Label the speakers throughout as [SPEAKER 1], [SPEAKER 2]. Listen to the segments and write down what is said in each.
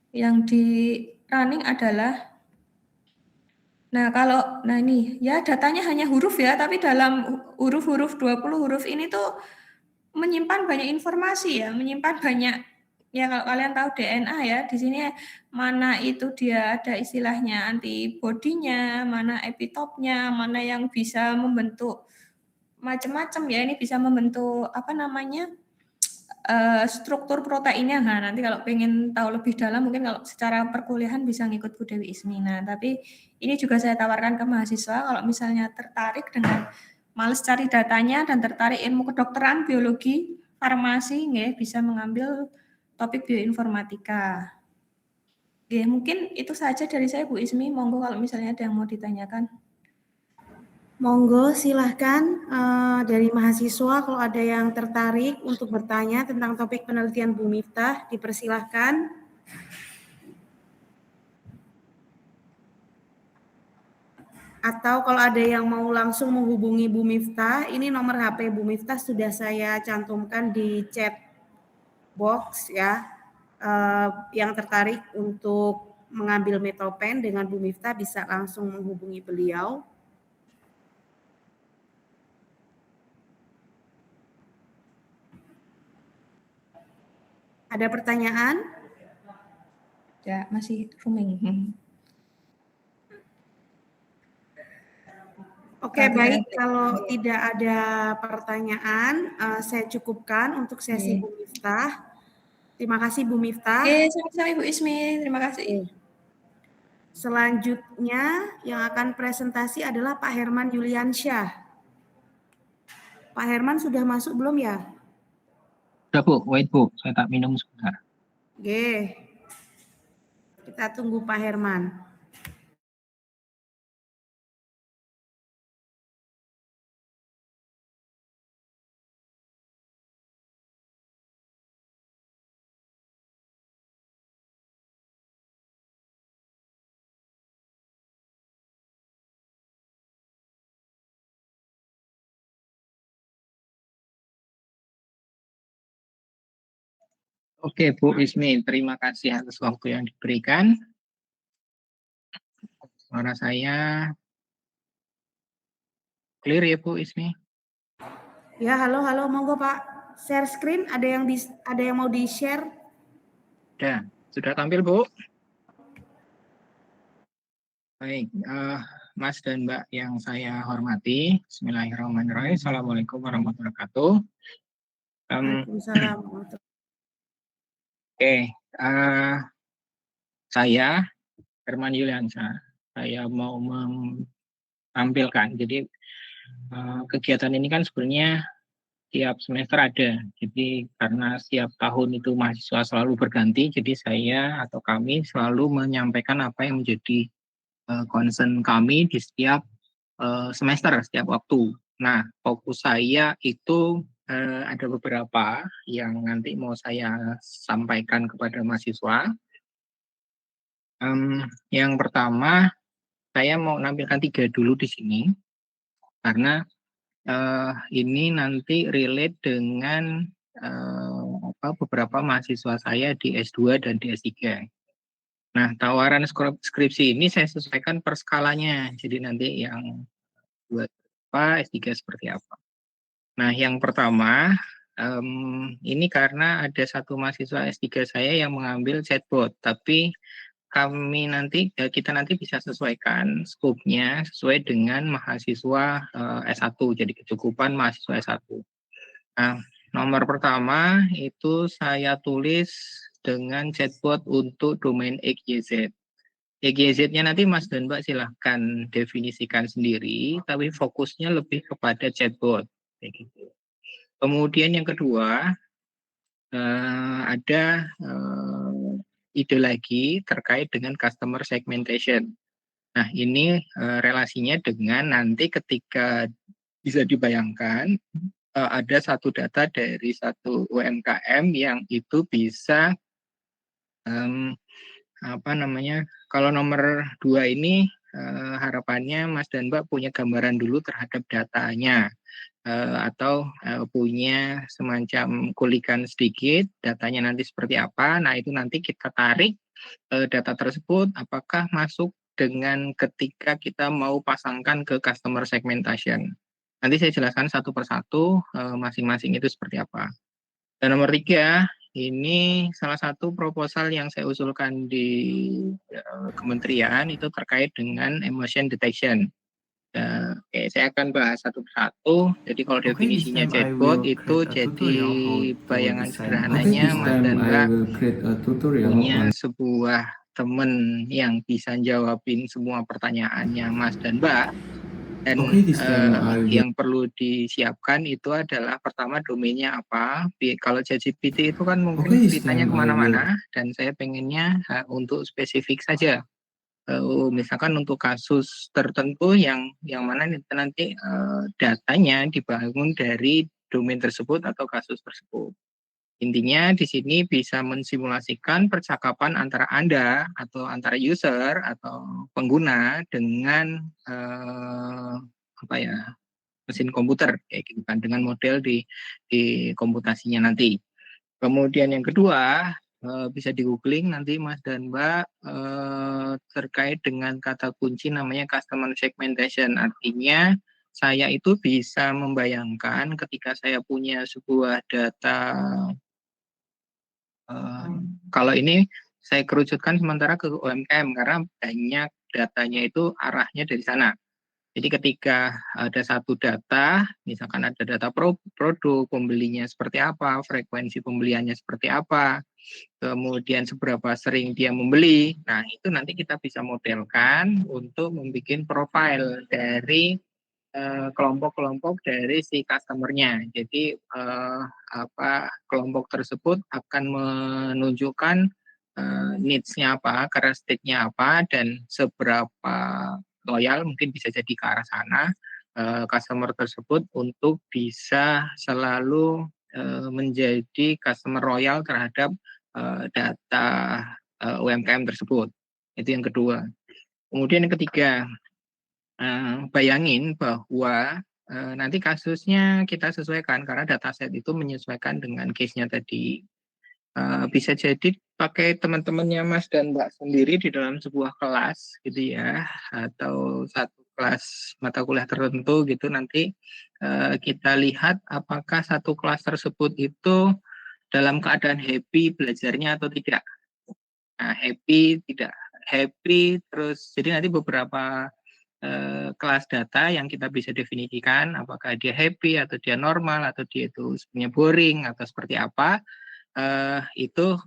[SPEAKER 1] Yang di running adalah, nah ini ya datanya hanya huruf ya, tapi dalam huruf-huruf 20 huruf ini tuh menyimpan banyak informasi ya, menyimpan banyak ya. Kalau kalian tahu DNA ya, di sini mana itu dia ada istilahnya antibodinya, mana epitopnya, mana yang bisa membentuk macam-macam ya. Ini bisa membentuk apa namanya, struktur proteinnya. Nah, nanti kalau pengen tahu lebih dalam mungkin kalau secara perkuliahan bisa ngikut Bu Dewi Ismi. Nah, tapi ini juga saya tawarkan ke mahasiswa kalau misalnya tertarik dengan males cari datanya dan tertarik ilmu kedokteran, biologi, farmasi, nggih, bisa mengambil topik bioinformatika. Oke, mungkin itu saja dari saya Bu Ismi. Monggo kalau misalnya ada yang mau ditanyakan.
[SPEAKER 2] Monggo silahkan dari mahasiswa kalau ada yang tertarik untuk bertanya tentang topik penelitian Bu Miftah, dipersilahkan. Atau kalau ada yang mau langsung menghubungi Bu Miftah, ini nomor HP Bu Miftah sudah saya cantumkan di chat box ya. Yang tertarik untuk mengambil metopen dengan Bu Miftah bisa langsung menghubungi beliau. Ada pertanyaan?
[SPEAKER 1] Ya, masih rooming.
[SPEAKER 2] Oke, baik. Kalau tidak ada pertanyaan, saya cukupkan untuk sesi Bu Miftah. Terima kasih Bu Miftah.
[SPEAKER 1] Oke, sama-sama Ibu Ismi. Terima kasih.
[SPEAKER 2] Selanjutnya yang akan presentasi adalah Pak Herman Yuliansyah. Pak Herman sudah masuk belum ya?
[SPEAKER 3] Sudah Bu, wait Bu, saya tak minum sebentar.
[SPEAKER 2] Oke, kita tunggu Pak Herman.
[SPEAKER 3] Oke Bu Ismi, terima kasih atas waktu yang diberikan. Suara saya clear ya Bu Ismi?
[SPEAKER 2] Ya, halo, monggo Pak. Share screen, ada yang mau di-share?
[SPEAKER 3] Sudah tampil Bu? Baik, Mas dan Mbak yang saya hormati, Bismillahirrahmanirrahim. Assalamualaikum warahmatullahi wabarakatuh.
[SPEAKER 2] Waalaikumsalam.
[SPEAKER 3] Oke, saya Herman Yuliansyah. Saya mau menampilkan. Jadi kegiatan ini kan sebenarnya tiap semester ada. Jadi karena setiap tahun itu mahasiswa selalu berganti, jadi saya atau kami selalu menyampaikan apa yang menjadi concern kami di setiap semester, setiap waktu. Nah, fokus saya itu ada beberapa yang nanti mau saya sampaikan kepada mahasiswa. Yang pertama, saya mau nampilkan 3 dulu di sini, karena ini nanti relate dengan beberapa mahasiswa saya di S2 dan di S3. Nah, tawaran skripsi ini saya sesuaikan per skalanya, jadi nanti yang buat apa, S3 seperti apa. Nah, yang pertama, ini karena ada satu mahasiswa S3 saya yang mengambil chatbot, tapi kita nanti bisa sesuaikan skopnya sesuai dengan mahasiswa S1, jadi kecukupan mahasiswa S1. Nah, nomor pertama itu saya tulis dengan chatbot untuk domain XYZ. XYZ-nya nanti Mas dan Mbak silahkan definisikan sendiri, tapi fokusnya lebih kepada chatbot. Gitu. Kemudian yang kedua, ada ide lagi terkait dengan customer segmentation. Nah, ini relasinya dengan nanti ketika bisa dibayangkan ada satu data dari satu UMKM yang itu bisa kalau nomor 2 ini harapannya Mas dan Mbak punya gambaran dulu terhadap datanya atau punya semacam kulikan sedikit datanya nanti seperti apa. Nah, itu nanti kita tarik data tersebut apakah masuk dengan ketika kita mau pasangkan ke customer segmentation. Nanti saya jelaskan satu persatu masing-masing itu seperti apa. Dan nomor 3, ini salah satu proposal yang saya usulkan di kementerian itu terkait dengan emotion detection. Oke, saya akan bahas satu persatu. Jadi kalau
[SPEAKER 4] Okay, this
[SPEAKER 3] definisinya
[SPEAKER 4] time I
[SPEAKER 3] chatbot
[SPEAKER 4] will
[SPEAKER 3] itu
[SPEAKER 4] create a
[SPEAKER 3] jadi
[SPEAKER 4] tutorial how to
[SPEAKER 3] bayangan
[SPEAKER 4] design. Okay,
[SPEAKER 3] sederhananya
[SPEAKER 4] this
[SPEAKER 3] Mas
[SPEAKER 4] time
[SPEAKER 3] dan
[SPEAKER 4] I
[SPEAKER 3] Mbak
[SPEAKER 4] will create a tutorial
[SPEAKER 3] punya
[SPEAKER 4] on.
[SPEAKER 3] sebuah teman yang bisa jawabin semua pertanyaannya Mas dan Mbak. Dan
[SPEAKER 4] Okay, this time I will.
[SPEAKER 3] yang perlu disiapkan itu adalah pertama domainnya apa. Kalau ChatGPT itu kan mungkin
[SPEAKER 4] Okay, this
[SPEAKER 3] ceritanya
[SPEAKER 4] time I will.
[SPEAKER 3] kemana-mana dan saya pengennya untuk spesifik saja. Misalkan untuk kasus tertentu yang mana nanti datanya dibangun dari domain tersebut atau kasus tersebut. Intinya di sini bisa mensimulasikan percakapan antara Anda atau antara user atau pengguna dengan apa ya, mesin komputer kayak gitu kan, dengan model di komputasinya nanti. Kemudian yang kedua, bisa di googling nanti Mas dan Mbak terkait dengan kata kunci namanya customer segmentation. Artinya saya itu bisa membayangkan ketika saya punya sebuah data, kalau ini saya kerucutkan sementara ke UMKM karena banyak datanya itu arahnya dari sana. Jadi ketika ada satu data, misalkan ada data produk, pembelinya seperti apa, frekuensi pembeliannya seperti apa, kemudian seberapa sering dia membeli. Nah, itu nanti kita bisa modelkan untuk membuat profil dari kelompok-kelompok dari si customer-nya. Jadi kelompok tersebut akan menunjukkan needs-nya apa, karakteristiknya apa, dan seberapa loyal mungkin bisa jadi ke arah sana customer tersebut untuk bisa selalu menjadi customer royal terhadap data UMKM tersebut. Itu yang kedua. Kemudian yang ketiga, bayangin bahwa nanti kasusnya kita sesuaikan karena dataset itu menyesuaikan dengan case-nya tadi. Bisa jadi pakai teman-temannya Mas dan Mbak sendiri di dalam sebuah kelas gitu ya, atau satu kelas mata kuliah tertentu gitu, nanti kita lihat apakah satu kelas tersebut itu dalam keadaan happy belajarnya atau tidak. Nah, happy, tidak happy, terus jadi nanti beberapa kelas data yang kita bisa definisikan apakah dia happy atau dia normal atau dia itu sebenarnya boring atau seperti apa, itu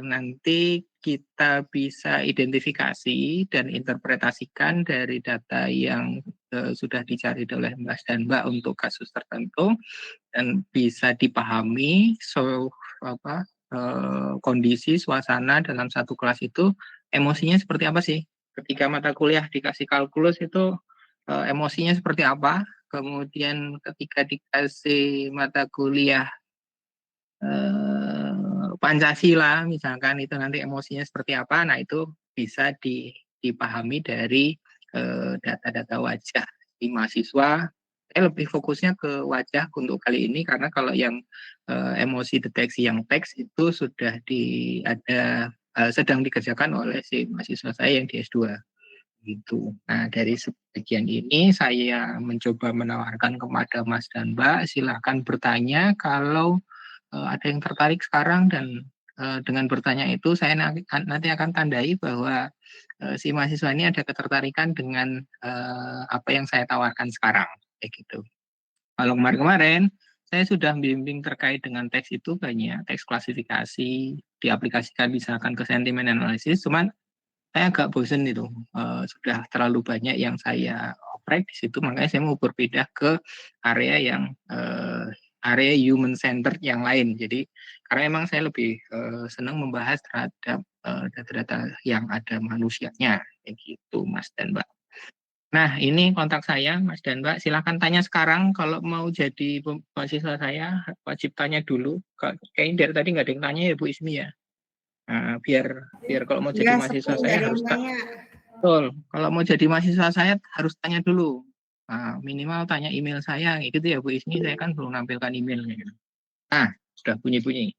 [SPEAKER 3] nanti kita bisa identifikasi dan interpretasikan dari data yang sudah dicari oleh Mas dan Mbak untuk kasus tertentu dan bisa dipahami kondisi suasana dalam satu kelas itu emosinya seperti apa sih. Ketika mata kuliah dikasih kalkulus itu emosinya seperti apa, kemudian ketika dikasih mata kuliah Pancasila misalkan itu nanti emosinya seperti apa, nah itu bisa dipahami dari data-data wajah di mahasiswa. Saya lebih fokusnya ke wajah untuk kali ini karena kalau yang emosi deteksi yang teks itu sudah sedang dikerjakan oleh si mahasiswa saya yang di S2 gitu. Nah, dari sebagian ini saya mencoba menawarkan kepada Mas dan Mbak, silakan bertanya kalau ada yang tertarik sekarang, dan dengan bertanya itu saya nanti akan tandai bahwa si mahasiswa ini ada ketertarikan dengan apa yang saya tawarkan sekarang, kayak gitu. Kalau kemarin-kemarin saya sudah bimbing terkait dengan teks itu banyak, teks klasifikasi, diaplikasikan misalkan ke sentiment analysis, cuman saya agak bosen itu, sudah terlalu banyak yang saya oprek di situ, makanya saya mau berpindah ke area yang area human centered yang lain. Jadi karena emang saya lebih senang membahas terhadap data-data yang ada manusianya, kayak gitu Mas dan Mbak. Nah, ini kontak saya Mas dan Mbak, silakan tanya sekarang. Kalau mau jadi mahasiswa saya wajib tanya dulu. Kayaknya dari tadi nggak ada yang tanya ya Bu Ismi ya. Nah, biar kalau mau jadi
[SPEAKER 2] Ya,
[SPEAKER 3] mahasiswa
[SPEAKER 2] sepi
[SPEAKER 3] saya
[SPEAKER 2] dari
[SPEAKER 3] harus
[SPEAKER 2] tanya.
[SPEAKER 3] betul. Kalau mau jadi mahasiswa saya harus tanya dulu. Nah, minimal tanya email saya gitu ya Bu Ismi, saya kan belum nampilkan emailnya gitu. Nah, sudah bunyi-bunyi.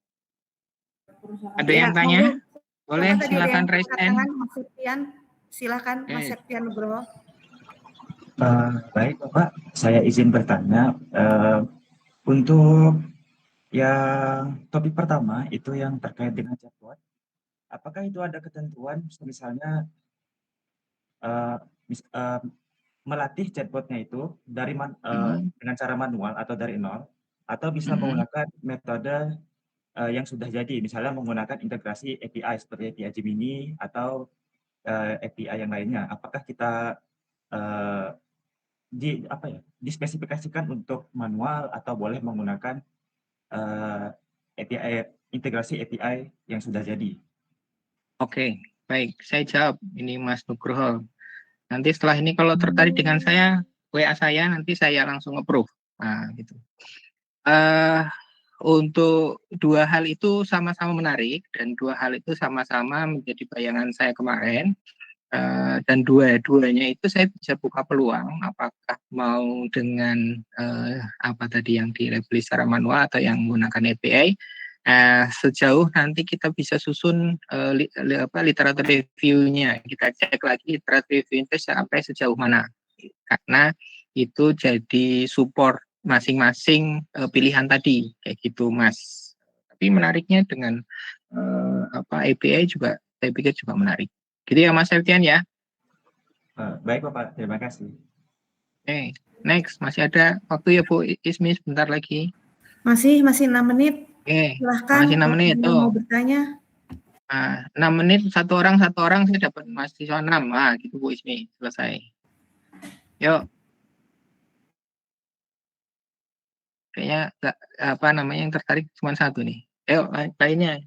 [SPEAKER 3] Ada
[SPEAKER 2] Ya,
[SPEAKER 3] yang tanya?
[SPEAKER 2] monggo
[SPEAKER 3] Boleh,
[SPEAKER 2] Bapak tadi ada
[SPEAKER 3] silakan
[SPEAKER 2] yang
[SPEAKER 3] raise
[SPEAKER 2] angkat
[SPEAKER 3] hand.
[SPEAKER 2] tangan, Mas Septian. Silakan, Mas Septian Nugroho.
[SPEAKER 5] Baik Bapak, saya izin bertanya. Untuk yang topik pertama itu yang terkait dengan chatbot, apakah itu ada ketentuan misalnya eh, melatih chatbotnya itu dengan cara manual atau dari nol, atau bisa menggunakan metode yang sudah jadi, misalnya menggunakan integrasi API seperti API Gemini atau API yang lainnya. Apakah kita dispesifikasikan untuk manual atau boleh menggunakan API integrasi API yang sudah jadi?
[SPEAKER 3] Oke, baik. Saya jawab. Ini Mas Nugroho. Nanti setelah ini kalau tertarik dengan saya, WA saya, nanti saya langsung approve. Nah, gitu. Untuk dua hal itu sama-sama menarik, dan dua hal itu sama-sama menjadi bayangan saya kemarin. Dan dua-duanya itu saya bisa buka peluang, apakah mau dengan apa tadi yang dilabeli secara manual atau yang menggunakan API. Sejauh nanti kita bisa susun literatur review-nya, kita cek lagi literatur review-nya sampai sejauh mana, karena itu jadi support masing-masing pilihan tadi, kayak gitu Mas. Tapi menariknya dengan API juga saya pikir juga menarik. Gitu ya Mas Septian ya.
[SPEAKER 5] Baik Bapak, terima kasih.
[SPEAKER 3] Oke, next, masih ada waktu ya Bu Ismi sebentar lagi.
[SPEAKER 2] Masih 6 menit.
[SPEAKER 3] Oke,
[SPEAKER 2] Silahkan
[SPEAKER 3] masih 6 menit
[SPEAKER 2] yang
[SPEAKER 3] tuh.
[SPEAKER 2] mau bertanya.
[SPEAKER 3] 6 menit satu orang saya dapat mahasiswa 6. Gitu Bu Ismi, selesai. Yuk. Kayaknya yang tertarik cuma satu nih. Ayo lainnya.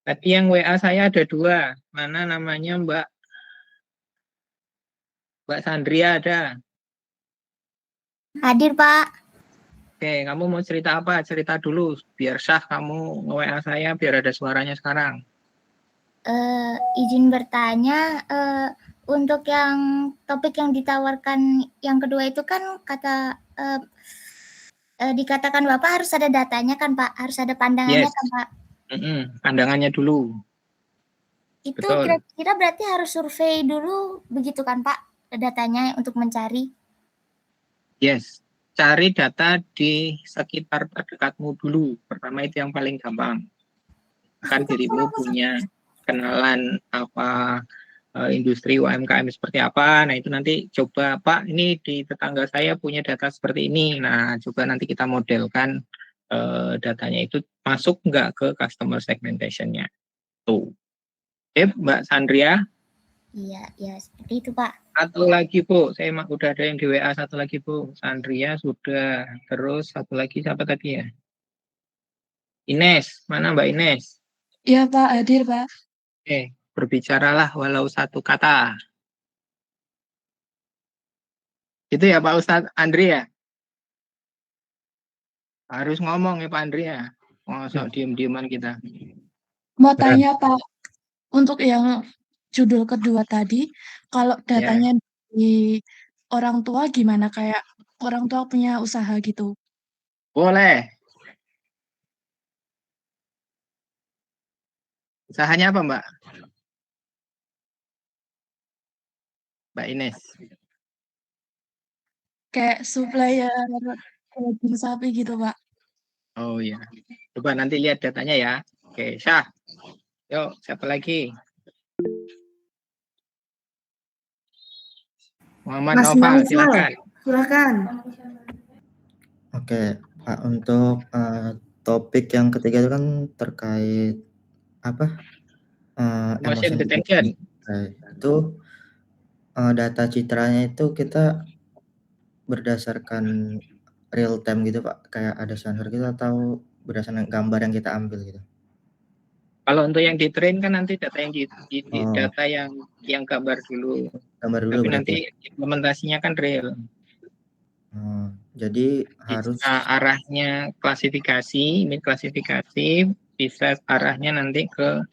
[SPEAKER 3] Tadi yang WA saya ada 2. Mana namanya Mbak Sandria ada?
[SPEAKER 6] Hadir, Pak.
[SPEAKER 3] Oke, kamu mau cerita apa? Cerita dulu, biar sah kamu nge-WA saya, biar ada suaranya sekarang.
[SPEAKER 6] Izin bertanya, untuk yang topik yang ditawarkan yang kedua itu kan dikatakan Bapak harus ada datanya kan Pak? Harus ada pandangannya
[SPEAKER 3] Yes.
[SPEAKER 6] kan Pak?
[SPEAKER 3] Pandangannya dulu.
[SPEAKER 6] Itu
[SPEAKER 3] Betul.
[SPEAKER 6] kira-kira berarti harus survei dulu begitu kan Pak? Datanya untuk mencari?
[SPEAKER 3] Yes. Cari data di sekitar terdekatmu dulu. Pertama itu yang paling gampang. Kan dirimu punya kenalan apa industri UMKM seperti apa. Nah itu nanti coba Pak, ini di tetangga saya punya data seperti ini. Nah coba nanti kita modelkan datanya itu masuk nggak ke customer segmentation-nya. Tuh. Mbak Sandria.
[SPEAKER 6] Iya, seperti itu Pak.
[SPEAKER 3] Satu lagi Bu, saya udah ada yang di WA satu lagi Bu. Sandria sudah. Terus satu lagi siapa tadi ya? Ines, mana Mbak Ines?
[SPEAKER 1] Iya Pak, hadir Pak.
[SPEAKER 3] Oke, berbicaralah walau satu kata. Itu ya Pak Ustadz Andri ya? Harus ngomong ya Pak Andri ya. Masa diem-dieman kita.
[SPEAKER 1] Mau tanya Pak, untuk yang judul kedua tadi, kalau datanya di orang tua gimana? Kayak orang tua punya usaha gitu.
[SPEAKER 3] Boleh. Usahanya apa Mbak? Mbak Ines.
[SPEAKER 1] Kayak supplier daging sapi gitu Pak.
[SPEAKER 3] Oh iya. Coba nanti lihat datanya ya. Oke, Syah. Yuk, siapa lagi? Muhammad
[SPEAKER 2] Mas
[SPEAKER 3] Noval,
[SPEAKER 2] Naufal,
[SPEAKER 3] silakan.
[SPEAKER 2] silakan.
[SPEAKER 7] Oke, Pak, untuk topik yang ketiga itu kan terkait apa?
[SPEAKER 3] Emotion
[SPEAKER 7] Emotion
[SPEAKER 3] detection.
[SPEAKER 7] Itu data citranya itu kita berdasarkan real time gitu Pak, kayak ada sensor gitu atau berdasarkan gambar yang kita ambil gitu?
[SPEAKER 3] Kalau untuk yang di train kan nanti data yang data yang gambar dulu.
[SPEAKER 7] Gambar dulu
[SPEAKER 3] Tapi
[SPEAKER 7] berarti.
[SPEAKER 3] nanti implementasinya kan real.
[SPEAKER 7] Jadi harus
[SPEAKER 3] arahnya klasifikasi, bisa arahnya nanti ke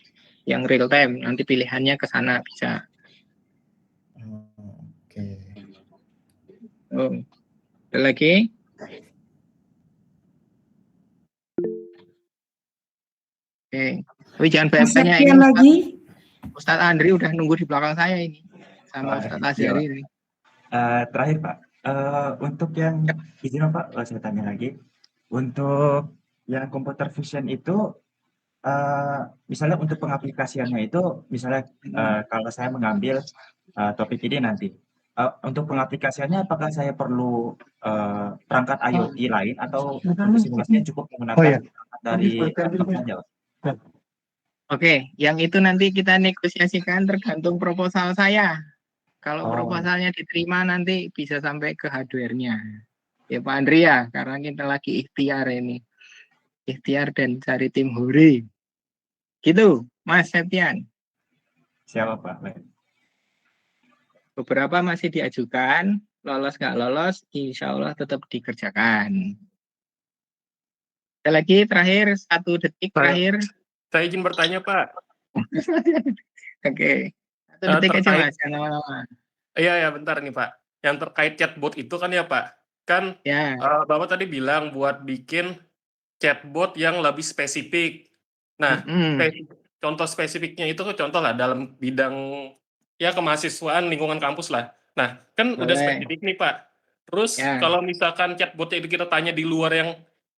[SPEAKER 3] yang real time. Nanti pilihannya ke sana bisa.
[SPEAKER 7] Oke.
[SPEAKER 3] Ada lagi? Oke. Tapi jangan
[SPEAKER 2] Mas
[SPEAKER 3] banyak-banyak, ini
[SPEAKER 2] Septian lagi.
[SPEAKER 3] Ustadz Andri udah nunggu di belakang saya ini sama
[SPEAKER 5] Wah,
[SPEAKER 3] Ustadz
[SPEAKER 5] iya,
[SPEAKER 3] Azhari
[SPEAKER 5] Pak.
[SPEAKER 3] ini.
[SPEAKER 5] Terakhir Pak, untuk yang izin Pak, saya tanya lagi. Untuk yang computer vision itu, misalnya untuk pengaplikasiannya itu, misalnya kalau saya mengambil topik ini nanti, untuk pengaplikasiannya apakah saya perlu perangkat IoT lain atau untuk simulasinya cukup menggunakan perangkat dari laptop saja, Pak?
[SPEAKER 3] Oke, yang itu nanti kita negosiasikan tergantung proposal saya. Kalau
[SPEAKER 5] Oh,
[SPEAKER 3] proposalnya diterima nanti bisa sampai ke hardware-nya. Ya Pak Andri ya, karena kita lagi ikhtiar ini. Ikhtiar dan cari tim huri. Gitu, Mas Septian.
[SPEAKER 5] siapa Pak? Baik.
[SPEAKER 3] Beberapa masih diajukan, lolos nggak lolos, insya Allah tetap dikerjakan. Ada lagi terakhir, 1 detik terakhir.
[SPEAKER 8] Saya izin bertanya, Pak.
[SPEAKER 3] Oke, 1 detik aja Mas, jangan lama-lama.
[SPEAKER 8] Iya, bentar nih, Pak. Yang terkait chatbot itu kan ya, Pak. Kan
[SPEAKER 3] Ya,
[SPEAKER 8] Bapak tadi bilang buat bikin chatbot yang lebih spesifik. Nah, contoh spesifiknya itu contoh lah dalam bidang ya kemahasiswaan lingkungan kampus lah. Nah, kan udah
[SPEAKER 3] boleh.
[SPEAKER 8] spesifik nih, Pak. Terus
[SPEAKER 3] Ya.
[SPEAKER 8] kalau misalkan chatbotnya itu kita tanya di luar yang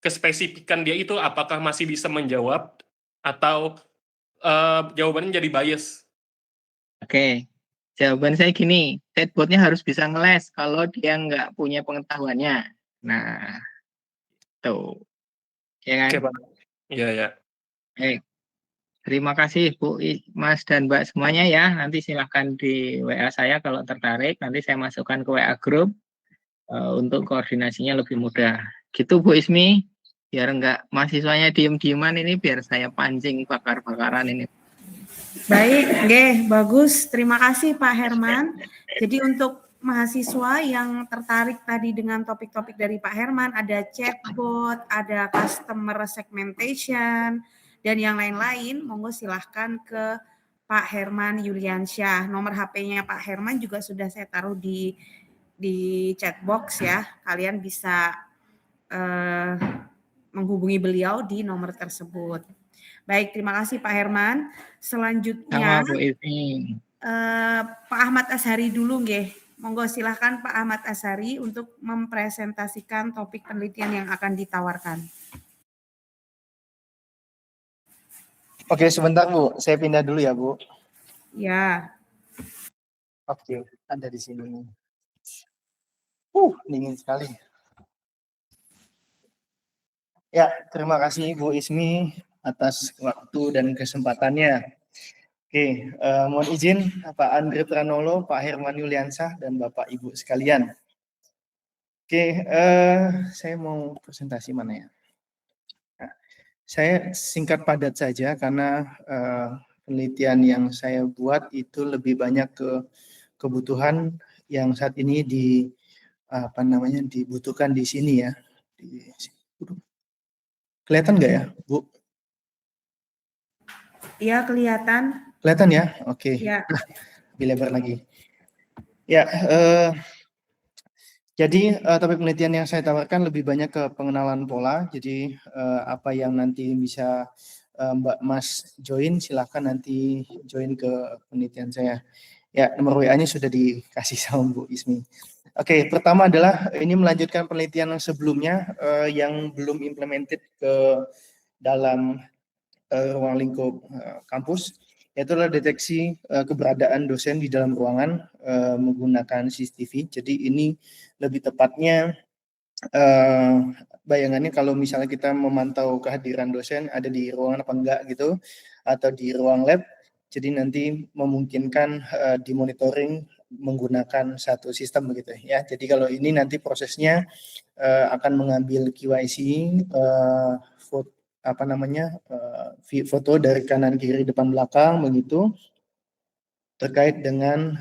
[SPEAKER 8] kespesifikan dia itu, apakah masih bisa menjawab atau jawabannya jadi bias?
[SPEAKER 3] Oke, jawaban saya gini, chatbotnya harus bisa ngeles kalau dia nggak punya pengetahuannya. Nah, tuh, ya kan?
[SPEAKER 8] Oke, Pak. Iya.
[SPEAKER 3] Oke, terima kasih Bu, Mas dan Mbak semuanya ya. Nanti silahkan di WA saya kalau tertarik. Nanti saya masukkan ke WA Group untuk koordinasinya lebih mudah. Gitu Bu Ismi, biar nggak mahasiswanya diem-dieman ini, biar saya pancing bakar-bakaran ini.
[SPEAKER 2] Baik, bagus. Terima kasih Pak Herman. Jadi untuk mahasiswa yang tertarik tadi dengan topik-topik dari Pak Herman, ada chatbot, ada customer segmentation, dan yang lain-lain, monggo silahkan ke Pak Herman Yuliansyah. Nomor HP-nya Pak Herman juga sudah saya taruh di chat box ya. Kalian bisa menghubungi beliau di nomor tersebut. Baik, terima kasih Pak Herman. Selanjutnya,
[SPEAKER 3] Sama Bu Ismi.
[SPEAKER 2] Pak Ahmad Azhari dulu nggih. Monggo silahkan Pak Ahmad Azhari untuk mempresentasikan topik penelitian yang akan ditawarkan.
[SPEAKER 9] Oke, sebentar Bu, saya pindah dulu ya Bu.
[SPEAKER 2] Ya.
[SPEAKER 9] Oke, ada di sini. Dingin sekali. Ya, terima kasih Bu Ismi atas waktu dan kesempatannya. Oke, mohon izin Pak Andre Pranolo, Pak Herman Yuliansyah, dan Bapak Ibu sekalian. Oke, saya mau presentasi mana ya? Nah, saya singkat padat saja karena penelitian yang saya buat itu lebih banyak ke kebutuhan yang saat ini dibutuhkan di sini ya. Kelihatan nggak ya, Bu?
[SPEAKER 2] Iya, kelihatan.
[SPEAKER 9] Kelihatan ya? Oke.
[SPEAKER 2] Ya.
[SPEAKER 9] Lebih lebar lagi. Ya, jadi topik penelitian yang saya tawarkan lebih banyak ke pengenalan pola. Jadi apa yang nanti bisa Mbak Mas join, silahkan nanti join ke penelitian saya. Ya, nomor WA-nya sudah dikasih sama Bu Ismi. Oke, pertama adalah ini melanjutkan penelitian yang sebelumnya yang belum implemented ke dalam ruang lingkup kampus, yaitu adalah deteksi keberadaan dosen di dalam ruangan menggunakan CCTV. Jadi ini lebih tepatnya bayangannya kalau misalnya kita memantau kehadiran dosen ada di ruangan apa enggak gitu, atau di ruang lab, jadi nanti memungkinkan dimonitoring menggunakan satu sistem begitu ya. Jadi kalau ini nanti prosesnya akan mengambil QIC, foto dari kanan kiri depan belakang begitu terkait dengan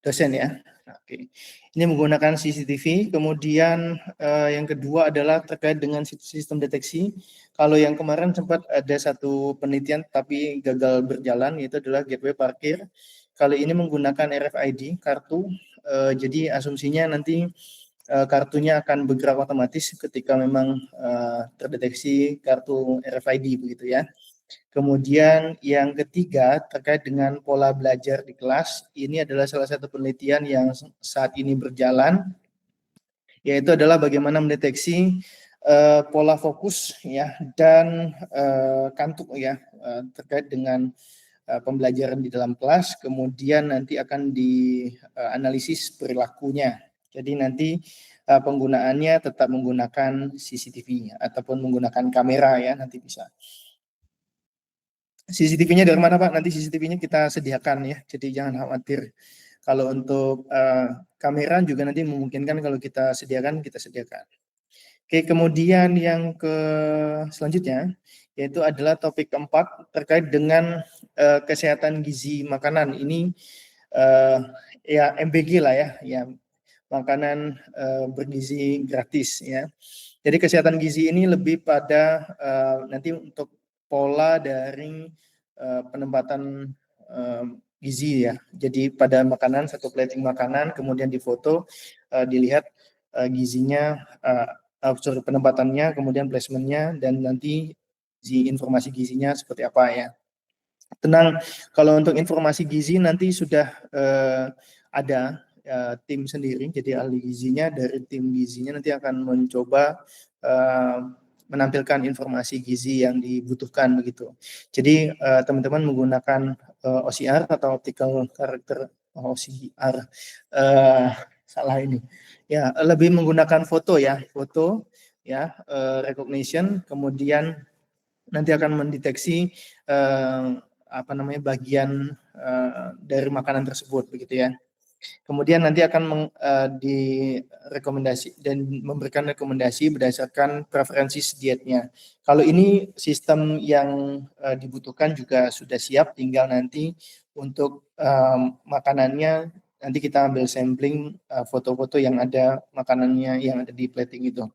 [SPEAKER 9] dosen ya. Oke. Ini menggunakan CCTV. Kemudian yang kedua adalah terkait dengan sistem deteksi. Kalau yang kemarin sempat ada satu penelitian tapi gagal berjalan, yaitu adalah gateway parkir. Kali ini menggunakan RFID kartu. Jadi asumsinya nanti kartunya akan bergerak otomatis ketika memang terdeteksi kartu RFID begitu ya. Kemudian yang ketiga terkait dengan pola belajar di kelas, ini adalah salah satu penelitian yang saat ini berjalan, yaitu adalah bagaimana mendeteksi pola fokus ya dan kantuk ya terkait dengan pembelajaran di dalam kelas, kemudian nanti akan dianalisis perilakunya. Jadi nanti penggunaannya tetap menggunakan CCTV ataupun menggunakan kamera ya, nanti bisa. CCTV-nya dari mana Pak? Nanti CCTV-nya kita sediakan ya, jadi jangan khawatir. Kalau untuk kamera juga nanti memungkinkan kalau kita sediakan, kita sediakan. Oke, kemudian yang selanjutnya yaitu adalah topik keempat terkait dengan kesehatan gizi makanan. Ini ya MBG lah ya makanan bergizi gratis ya. Jadi kesehatan gizi ini lebih pada nanti untuk pola dari penempatan gizi ya. Jadi pada makanan, satu plating makanan, kemudian difoto, dilihat gizinya, penempatannya, kemudian placementnya, dan nanti informasi gizinya seperti apa ya. Tenang, kalau untuk informasi gizi nanti sudah ada tim sendiri, jadi ahli gizinya dari tim gizinya nanti akan mencoba menampilkan informasi gizi yang dibutuhkan begitu. Jadi teman-teman menggunakan OCR atau optical character OCR, salah ini. Ya, lebih menggunakan foto ya, recognition, kemudian nanti akan mendeteksi bagian dari makanan tersebut begitu ya. Kemudian nanti akan direkomendasi dan memberikan rekomendasi berdasarkan preferensi dietnya. Kalau ini sistem yang dibutuhkan juga sudah siap, tinggal nanti untuk makanannya nanti kita ambil sampling foto-foto yang ada makanannya yang ada di plating itu.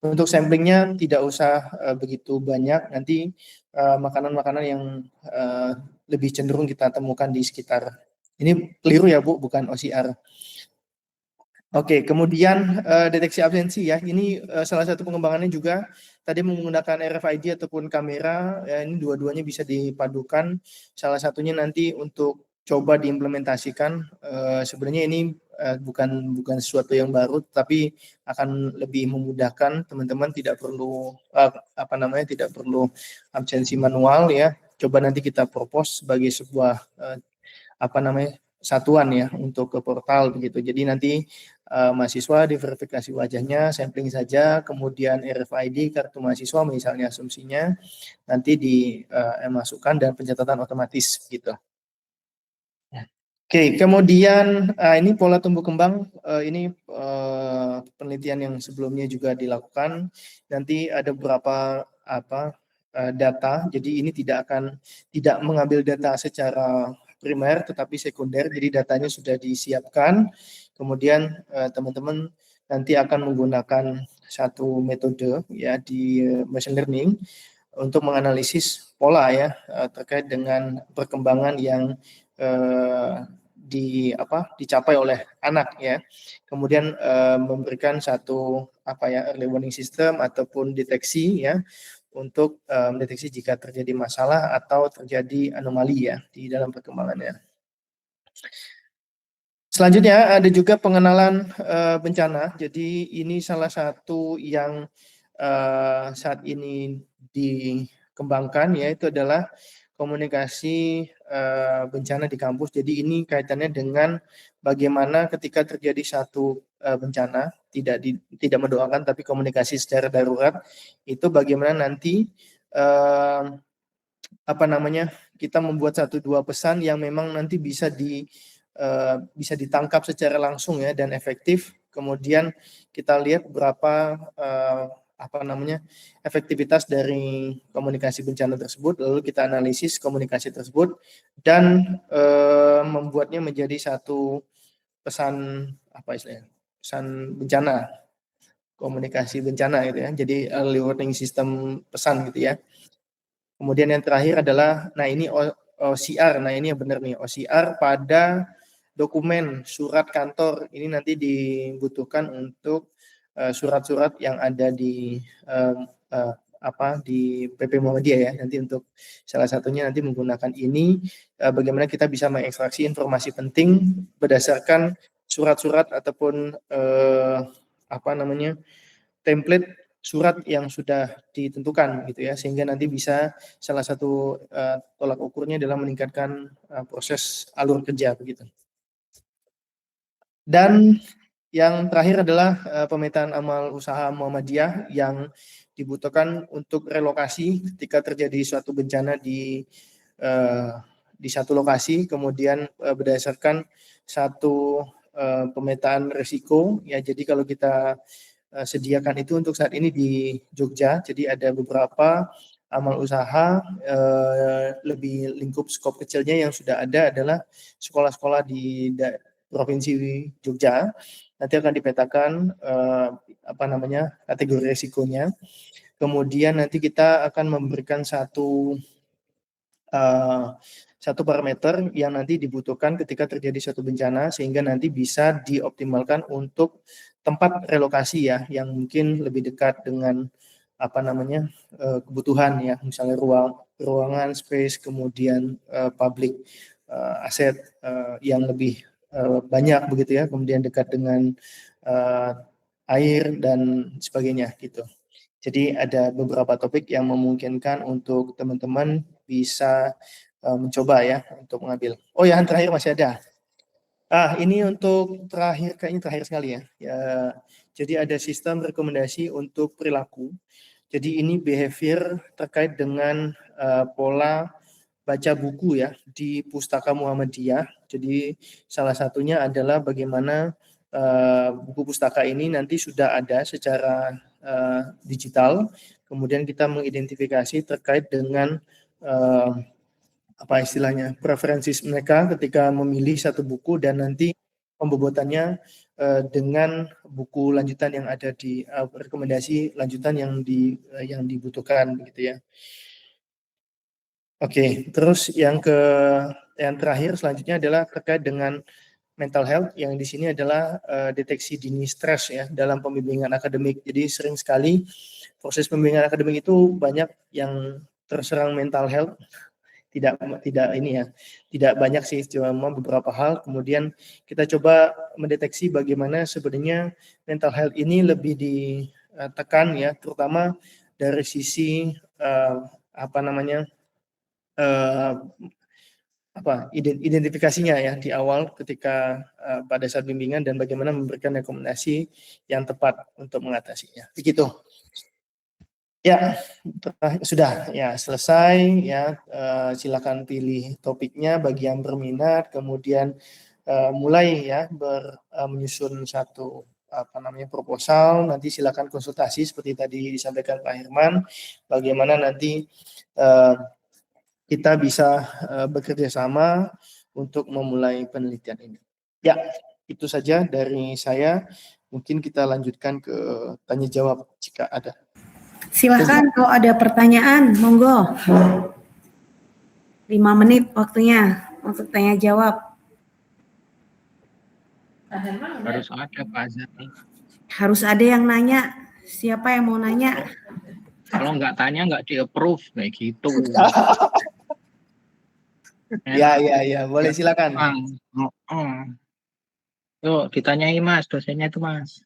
[SPEAKER 9] Untuk samplingnya tidak usah begitu banyak, nanti makanan-makanan yang lebih cenderung kita temukan di sekitar. Ini keliru ya Bu, bukan OCR. Oke, kemudian deteksi absensi ya, ini salah satu pengembangannya juga tadi menggunakan RFID ataupun kamera, ya, ini dua-duanya bisa dipadukan. Salah satunya nanti untuk coba diimplementasikan, sebenarnya ini bukan sesuatu yang baru, tapi akan lebih memudahkan teman-teman, tidak perlu tidak perlu absensi manual ya. Coba nanti kita propose sebagai sebuah satuan ya untuk ke portal begitu. Jadi nanti mahasiswa diverifikasi wajahnya, sampling saja, kemudian RFID kartu mahasiswa misalnya asumsinya nanti dimasukkan dan pencatatan otomatis gitu. Oke, kemudian ini pola tumbuh kembang, ini penelitian yang sebelumnya juga dilakukan. Nanti ada beberapa data, jadi ini tidak mengambil data secara primer tetapi sekunder, jadi datanya sudah disiapkan. Kemudian teman-teman nanti akan menggunakan satu metode ya di machine learning untuk menganalisis pola ya terkait dengan perkembangan yang dicapai oleh anak ya. Kemudian memberikan satu early warning system ataupun deteksi ya untuk mendeteksi jika terjadi masalah atau terjadi anomali ya di dalam perkembangannya. Selanjutnya ada juga pengenalan bencana. Jadi ini salah satu yang saat ini dikembangkan, yaitu adalah komunikasi bencana di kampus. Jadi ini kaitannya dengan bagaimana ketika terjadi satu bencana, tidak mendoakan tapi komunikasi secara darurat, itu bagaimana nanti kita membuat 1-2 pesan yang memang nanti bisa ditangkap secara langsung ya dan efektif. Kemudian kita lihat berapa efektivitas dari komunikasi bencana tersebut, lalu kita analisis komunikasi tersebut dan membuatnya menjadi satu pesan pesan bencana, komunikasi bencana gitu ya. Jadi early warning system pesan gitu ya. Kemudian yang terakhir adalah ini OCR. Nah, ini yang benar nih, OCR pada dokumen surat kantor. Ini nanti dibutuhkan untuk surat-surat yang ada di di PP Muhammadiyah ya. Nanti untuk salah satunya nanti menggunakan ini bagaimana kita bisa mengekstraksi informasi penting berdasarkan surat-surat ataupun template surat yang sudah ditentukan gitu ya, sehingga nanti bisa salah satu tolak ukurnya adalah meningkatkan proses alur kerja begitu. Dan yang terakhir adalah pemetaan amal usaha Muhammadiyah yang dibutuhkan untuk relokasi ketika terjadi suatu bencana di satu lokasi, kemudian berdasarkan satu pemetaan risiko ya. Jadi kalau kita sediakan itu untuk saat ini di Jogja, jadi ada beberapa amal usaha lebih lingkup skop kecilnya yang sudah ada adalah sekolah-sekolah di Provinsi Jogja. Nanti akan dipetakan kategori risikonya. Kemudian nanti kita akan memberikan satu parameter yang nanti dibutuhkan ketika terjadi suatu bencana, sehingga nanti bisa dioptimalkan untuk tempat relokasi ya, yang mungkin lebih dekat dengan kebutuhan ya, misalnya ruangan, space, kemudian public aset yang lebih banyak begitu ya, kemudian dekat dengan air dan sebagainya gitu. Jadi ada beberapa topik yang memungkinkan untuk teman-teman bisa mencoba ya untuk mengambil. Oh ya, yang terakhir masih ada. Ini untuk kayaknya terakhir sekali ya. Jadi ada sistem rekomendasi untuk perilaku. Jadi ini behavior terkait dengan pola baca buku ya di Pustaka Muhammadiyah. Jadi salah satunya adalah bagaimana buku pustaka ini nanti sudah ada secara digital. Kemudian kita mengidentifikasi terkait dengan preferensi mereka ketika memilih satu buku, dan nanti pembobotannya dengan buku lanjutan yang ada di rekomendasi lanjutan yang dibutuhkan begitu ya. Oke, terus yang terakhir selanjutnya adalah terkait dengan mental health, yang di sini adalah deteksi dini stres ya dalam pembimbingan akademik. Jadi sering sekali proses pembimbingan akademik itu banyak yang terserang mental health. Tidak banyak sih, cuma beberapa hal. Kemudian kita coba mendeteksi bagaimana sebenarnya mental health ini lebih ditekan ya, terutama dari sisi identifikasinya ya di awal ketika pada saat bimbingan, dan bagaimana memberikan rekomendasi yang tepat untuk mengatasinya. Begitu. Ya, sudah ya, selesai ya. Silakan pilih topiknya bagi yang berminat, kemudian mulai ya menyusun satu proposal. Nanti silakan konsultasi seperti tadi disampaikan Pak Herman, bagaimana nanti kita bisa bekerja sama untuk memulai penelitian ini. Ya, itu saja dari saya. Mungkin kita lanjutkan ke tanya jawab jika ada.
[SPEAKER 2] Silakan kalau ada pertanyaan, monggo. 5 menit waktunya untuk tanya jawab.
[SPEAKER 3] Harus ada Pak Azhari.
[SPEAKER 2] Harus ada yang nanya. Siapa yang mau nanya?
[SPEAKER 3] Kalau nggak tanya nggak di-approve kayak gitu.
[SPEAKER 9] Ya, boleh silakan.
[SPEAKER 3] Yuk ditanyai Mas, dosennya itu Mas.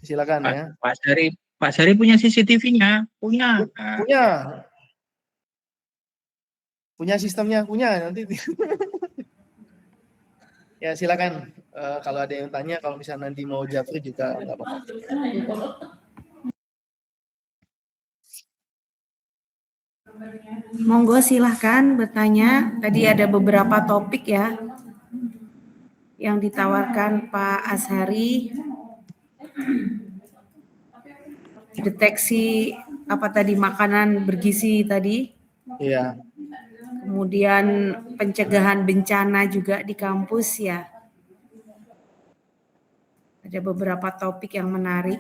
[SPEAKER 9] Silakan ya.
[SPEAKER 3] Pak Azhari punya CCTV-nya? Punya.
[SPEAKER 9] Punya sistemnya, punya nanti. Ya silakan. Kalau ada yang tanya, kalau misalnya nanti mau Jafri juga nggak apa-apa.
[SPEAKER 2] Monggo silahkan bertanya. Tadi ada beberapa topik ya yang ditawarkan Pak Azhari. Deteksi makanan bergizi tadi.
[SPEAKER 9] Iya.
[SPEAKER 2] Kemudian pencegahan bencana juga di kampus ya. Ada beberapa topik yang menarik.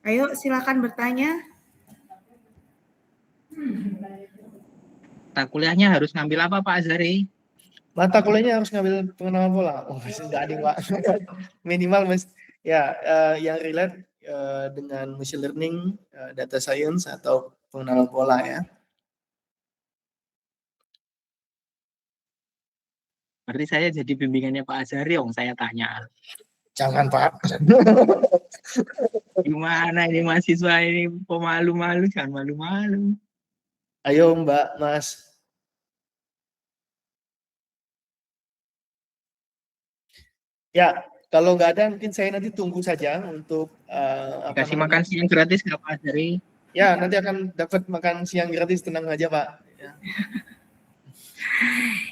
[SPEAKER 2] Ayo silakan bertanya.
[SPEAKER 3] Mata kuliahnya harus ngambil apa Pak Azhari?
[SPEAKER 9] Mata kuliahnya harus ngambil pengenalan pola. Oh, enggak ada Pak. Minimal Mas Ya, yang relate dengan machine learning, data science atau pengenalan pola ya.
[SPEAKER 3] Berarti saya jadi bimbingannya Pak Azhari, saya tanya.
[SPEAKER 9] Jangan Pak.
[SPEAKER 3] Gimana ini mahasiswa ini pemalu-malu, jangan malu-malu.
[SPEAKER 9] Ayo Mbak, Mas. Ya, kalau nggak ada mungkin saya nanti tunggu saja untuk
[SPEAKER 3] Kasih makan siang gratis nggak Pak Azhari?
[SPEAKER 9] Ya, nanti akan dapat makan siang gratis, tenang aja Pak.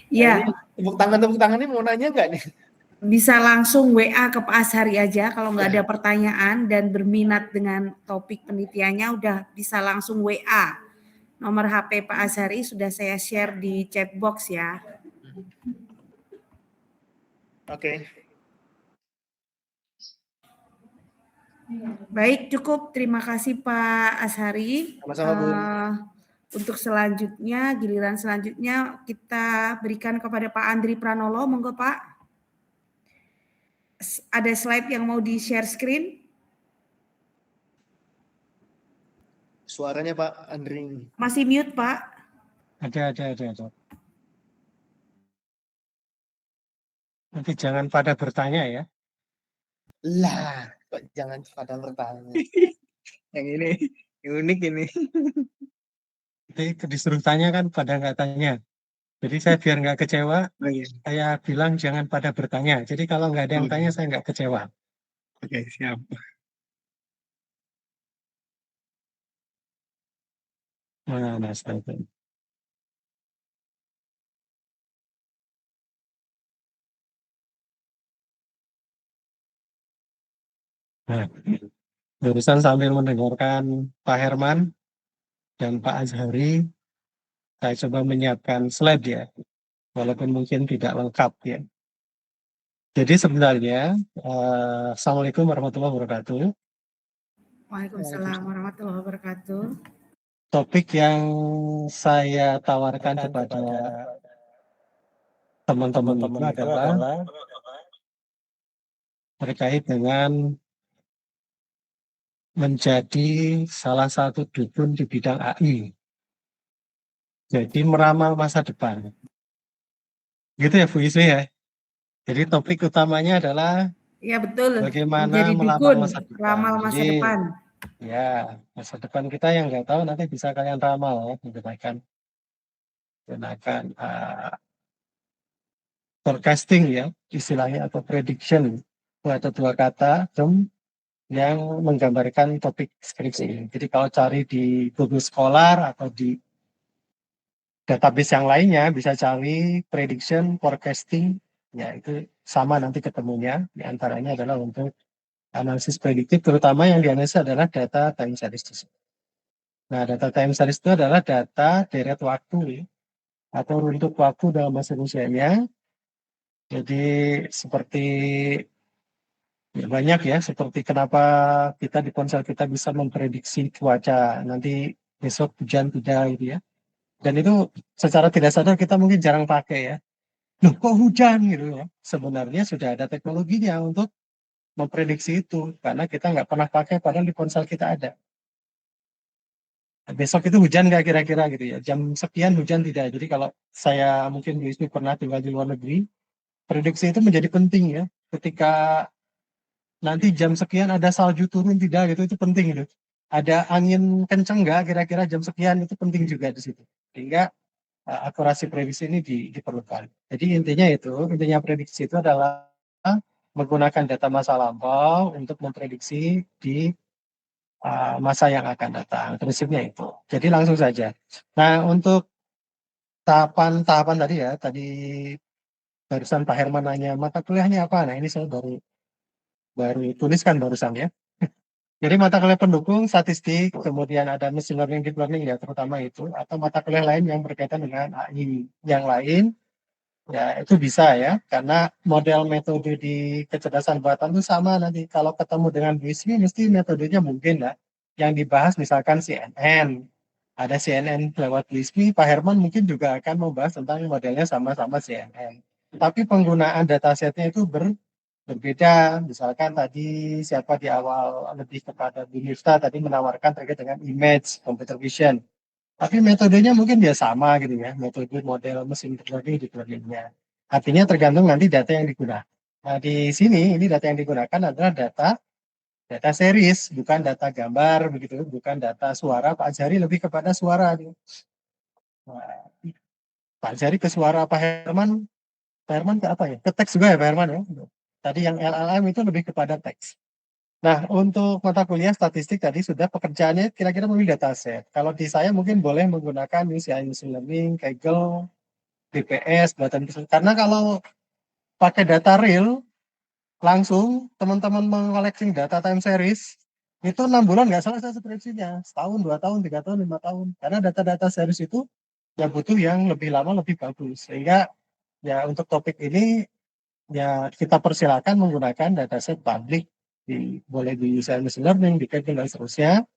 [SPEAKER 2] Ya.
[SPEAKER 9] Nah, tepuk tangan ini mau nanya nggak nih?
[SPEAKER 2] Bisa langsung WA ke Pak Azhari aja kalau nggak ada pertanyaan dan berminat dengan topik penelitiannya, udah bisa langsung WA. Nomor HP Pak Azhari sudah saya share di chat box ya.
[SPEAKER 9] Oke.
[SPEAKER 2] Baik, cukup. Terima kasih Pak Azhari. Untuk selanjutnya, giliran selanjutnya kita berikan kepada Pak Andri Pranolo. Monggo Pak. Ada slide yang mau di-share screen?
[SPEAKER 9] Suaranya Pak Andri.
[SPEAKER 2] Masih mute Pak?
[SPEAKER 10] Ada. Nanti jangan pada bertanya ya.
[SPEAKER 9] Lah, kok jangan pada bertanya.
[SPEAKER 3] Yang ini, unik ini.
[SPEAKER 10] Jadi disuruh tanya kan pada nggak tanya. Jadi saya biar nggak kecewa, saya bilang jangan pada bertanya. Jadi kalau nggak ada yang tanya, saya nggak kecewa.
[SPEAKER 3] Oke, siap.
[SPEAKER 10] Mana slide? Nah, barusan sambil mendengarkan Pak Herman dan Pak Azhari, saya coba menyiapkan slide ya, walaupun mungkin tidak lengkap ya. Jadi sebenarnya, Assalamualaikum warahmatullahi wabarakatuh.
[SPEAKER 2] Waalaikumsalam warahmatullahi wabarakatuh.
[SPEAKER 10] Topik yang saya tawarkan kepada teman-teman itu adalah terkait dengan menjadi salah satu dukun di bidang AI. Jadi meramal masa depan. Gitu ya Bu Ismi ya. Jadi topik utamanya adalah
[SPEAKER 2] ya betul,
[SPEAKER 10] bagaimana
[SPEAKER 2] menjadi
[SPEAKER 10] melamal
[SPEAKER 2] dukun,
[SPEAKER 10] masa depan.
[SPEAKER 2] ramal masa depan.
[SPEAKER 10] Ya, masa depan kita yang nggak tahu nanti bisa kalian ramal ya, menggunakan forecasting ya, istilahnya atau prediction. Itu ada 2 kata yang menggambarkan topik skripsi. Jadi kalau cari di Google Scholar atau di database yang lainnya bisa cari prediction, forecasting, ya itu sama nanti ketemunya. Di antaranya adalah untuk analisis prediktif, terutama yang dianalisis adalah data time series. Nah, data time series itu adalah data deret waktu atau runtut waktu dalam masa usianya. Jadi seperti ya banyak ya, seperti kenapa kita di ponsel kita bisa memprediksi cuaca nanti besok hujan tidak gitu ya. Dan itu secara tidak sadar kita mungkin jarang pakai ya. Loh kok hujan gitu ya. Sebenarnya sudah ada teknologinya untuk memprediksi itu karena kita nggak pernah pakai padahal di ponsel kita ada. Besok itu hujan nggak kira-kira gitu ya. Jam sekian hujan tidak. Jadi kalau saya mungkin Bu Ismi pernah tinggal di luar negeri, prediksi itu menjadi penting ya. Ketika nanti jam sekian ada salju turun tidak gitu, itu penting gitu. Ada angin kenceng nggak kira-kira jam sekian, itu penting juga di situ. Sehingga akurasi prediksi ini diperlukan. Jadi intinya prediksi itu adalah menggunakan data masa lampau untuk memprediksi di masa yang akan datang. Prinsipnya itu. Jadi langsung saja. Nah, untuk tahapan tadi ya, tadi barusan Pak Herman nanya mata kuliahnya apa. Nah, ini saya baru tuliskan barusan ya. Jadi mata kuliah pendukung statistik, kemudian ada machine learning, deep learning ya terutama itu, atau mata kuliah lain yang berkaitan dengan AI yang lain, ya itu bisa ya, karena model metode di kecerdasan buatan itu sama nanti. Kalau ketemu dengan Bu Ismi, mesti metodenya mungkin ya. Yang dibahas misalkan CNN, ada CNN lewat Bu Ismi, Pak Herman mungkin juga akan membahas tentang modelnya sama-sama CNN. Tapi penggunaan datasetnya itu berbeda. Misalkan tadi siapa di awal lebih kepada Bu Miftah tadi menawarkan terkait dengan image, computer vision. Tapi metodenya mungkin dia sama gitu ya, metode model mesin learning deep learning-nya. Artinya tergantung nanti data yang digunakan. Nah, di sini ini data yang digunakan adalah data series, bukan data gambar begitu, bukan data suara. Pak Jari lebih kepada suara. Nah, Pak Jari ke suara Pak Herman ke apa ya? Ke teks juga ya Pak Herman ya. Tadi yang LLM itu lebih kepada teks. Nah, untuk mata kuliah statistik tadi sudah pekerjaannya kira-kira memilih dataset. Kalau di saya mungkin boleh menggunakan UCI Machine Learning, Kaggle, DPS, Buatan Pisau. Karena kalau pakai data real, langsung teman-teman mengoleksi data time series, itu 6 bulan nggak selesai skripsinya. Setahun, 2 tahun, 3 tahun, 5 tahun. Karena data-data series itu ya butuh yang lebih lama, lebih bagus. Sehingga ya untuk topik ini ya kita persilakan menggunakan dataset publik, boleh di UCI Machine Learning, di Kaggle dan seterusnya.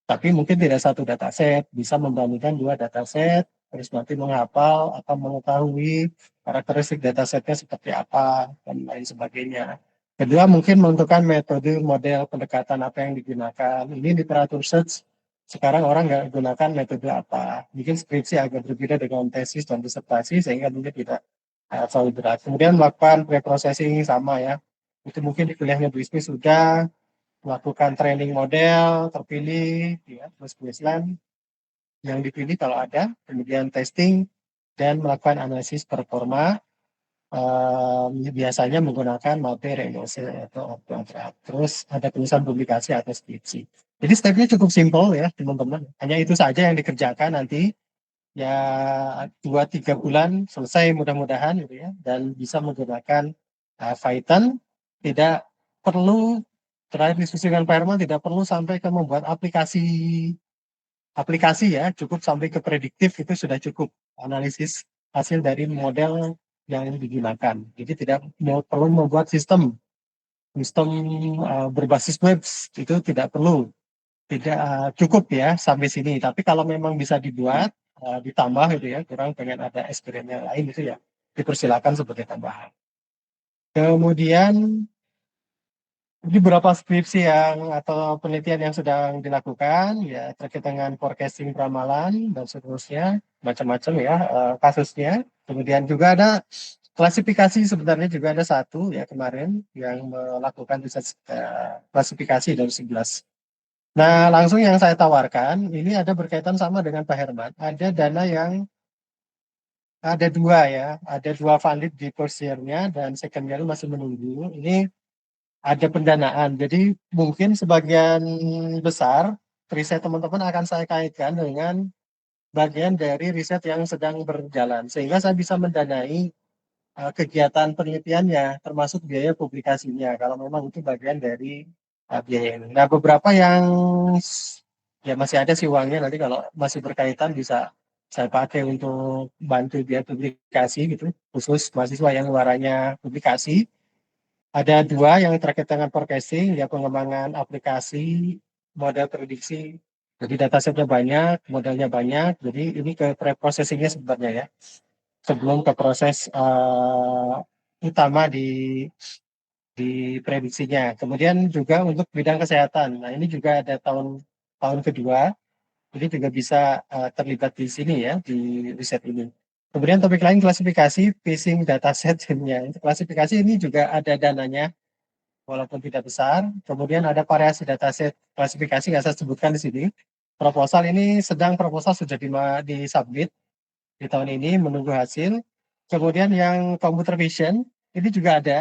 [SPEAKER 10] Tapi mungkin tidak satu dataset, bisa membandingkan 2 dataset, terus nanti menghafal atau mengetahui karakteristik datasetnya seperti apa, dan lain sebagainya. Kedua, mungkin menentukan metode model pendekatan apa yang digunakan. Ini literatur search, sekarang orang nggak gunakan metode apa. Mungkin skripsi agak berbeda dengan tesis dan disertasi, sehingga mungkin tidak terlalu berat. Kemudian melakukan pre-processing sama ya. Itu mungkin di kuliahnya Bu Ismi sudah melakukan training model terpilih, ya, terus baseline yang dipilih kalau ada, kemudian testing dan melakukan analisis performa, biasanya menggunakan materi atau terus ada tulisan publikasi atau skripsi. Jadi stepnya cukup simpel ya teman-teman. Hanya itu saja yang dikerjakan nanti ya 2-3 bulan selesai mudah-mudahan gitu ya, dan bisa menggunakan Python. Tidak perlu, terakhir diskusi dengan Pak Herman, tidak perlu sampai ke membuat aplikasi ya, cukup sampai ke prediktif itu sudah cukup analisis hasil dari model yang digunakan. Jadi tidak perlu membuat sistem berbasis web, itu tidak perlu, tidak cukup ya sampai sini. Tapi kalau memang bisa dibuat ditambah gitu ya, kurang pengen ada experience yang lain itu ya dipersilakan sebagai tambahan. Kemudian di beberapa skripsi atau penelitian yang sedang dilakukan ya terkait dengan forecasting ramalan dan seterusnya, macam-macam ya kasusnya. Kemudian juga ada klasifikasi, sebenarnya juga ada satu ya kemarin yang melakukan riset klasifikasi dari 11. Nah, langsung yang saya tawarkan ini ada berkaitan sama dengan Pak Herman. Ada dana yang ada 2 ya, ada 2 funded di first year-nya dan second year masih menunggu. Ini ada pendanaan. Jadi mungkin sebagian besar riset teman-teman akan saya kaitkan dengan bagian dari riset yang sedang berjalan. Sehingga saya bisa mendanai kegiatan penelitiannya, termasuk biaya publikasinya, kalau memang itu bagian dari biaya ini. Nah, beberapa yang ya masih ada sih uangnya, nanti kalau masih berkaitan bisa saya pakai untuk bantu biaya publikasi gitu, khusus mahasiswa yang luarannya publikasi. Ada 2 yang terkait dengan forecasting, ya pengembangan aplikasi, model prediksi. Jadi datasetnya banyak, modelnya banyak, jadi ini ke pre-processing-nya sebenarnya ya. Sebelum ke proses utama di prediksinya. Kemudian juga untuk bidang kesehatan. Nah, ini juga ada tahun kedua, jadi juga bisa terlibat di sini ya, di riset ini. Kemudian topik lain klasifikasi phishing dataset-nya. Klasifikasi ini juga ada dananya, walaupun tidak besar. Kemudian ada variasi dataset klasifikasi, nggak saya sebutkan di sini. Proposal ini proposal sudah disubmit di tahun ini, menunggu hasil. Kemudian yang computer vision ini juga ada.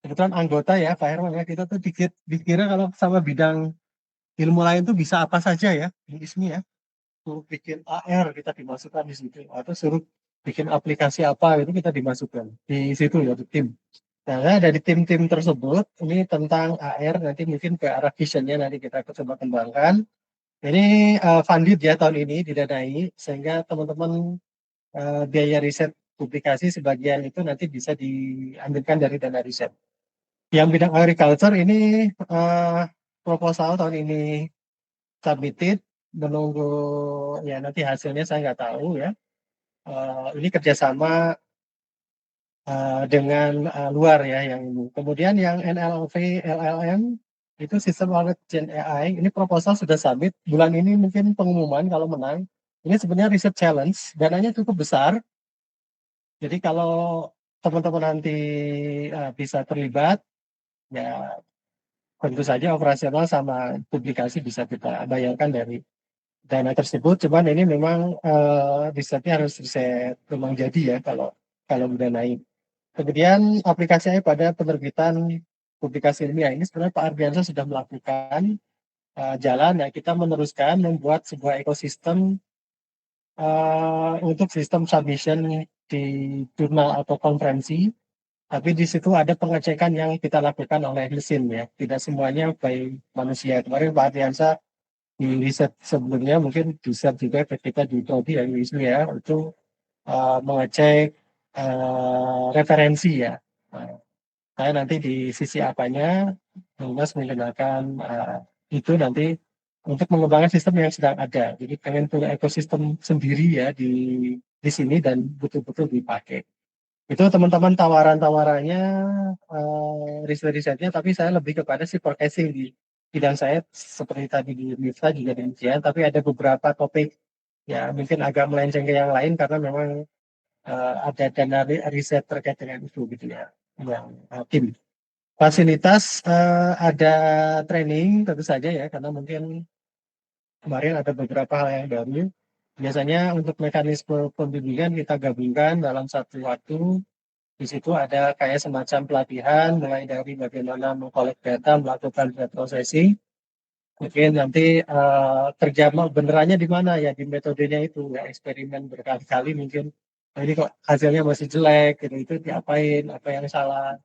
[SPEAKER 10] Kebetulan anggota ya Pak Herman ya, kita tuh dikira kalau sama bidang ilmu lain tuh bisa apa saja ya di ISMI ya. Suruh bikin AR kita dimasukkan di situ, atau suruh bikin aplikasi apa itu kita dimasukkan di situ ya, di tim. Nah, dari tim-tim tersebut ini tentang AR, nanti mungkin ke arah visionnya nanti kita coba kembangkan. Ini funded ya tahun ini, didanai, sehingga teman-teman biaya riset publikasi sebagian itu nanti bisa diambilkan dari dana riset. Yang bidang agriculture ini proposal tahun ini submitted, menunggu ya nanti hasilnya saya nggak tahu ya. Ini kerjasama dengan luar ya yang ini. Kemudian yang NLP, LLM itu System Learned Gen AI, ini proposal sudah submit, bulan ini mungkin pengumuman kalau menang. Ini sebenarnya research challenge, dananya cukup besar. Jadi kalau teman-teman nanti bisa terlibat, ya tentu saja operasional sama publikasi bisa kita bayarkan dari dana tersebut. Cuman ini memang risetnya harus riset memang jadi ya kalau udah naik. Kemudian aplikasinya pada penerbitan publikasi ilmiah ini sebenarnya Pak Ardiansyah sudah melakukan jalan ya, kita meneruskan membuat sebuah ekosistem untuk sistem submission di jurnal atau konferensi, tapi di situ ada pengecekan yang kita lakukan oleh mesin ya, tidak semuanya by manusia. Kemarin Pak Ardiansyah di riset sebelumnya mungkin riset juga ketika di Prodi ya, itu mengecek referensi ya. Saya nanti di sisi apanya, Mas menggunakan itu nanti untuk mengembangkan sistem yang sedang ada. Jadi pengen punya ekosistem sendiri ya di sini dan betul-betul dipakai. Itu teman-teman tawaran-tawarannya, riset-risetnya, tapi saya lebih kepada si forecasting di bidang saya seperti tadi di MIFTA juga demikian, tapi ada beberapa topik ya mungkin agak melenceng ke yang lain karena memang ada dana riset terkait dengan itu gitu ya, yang tim. Fasilitas ada training tentu saja ya, karena mungkin kemarin ada beberapa hal yang baru. Biasanya untuk mekanisme pembimbingan kita gabungkan dalam satu waktu. Di situ ada kayak semacam pelatihan, mulai dari bagaimana mengkolek data, melakukan data processing. Mungkin nanti kerja benerannya di mana ya, di metodenya itu ya, eksperimen berkali-kali mungkin. Nah, ini kok hasilnya masih jelek, gitu, itu diapain, apa yang salah.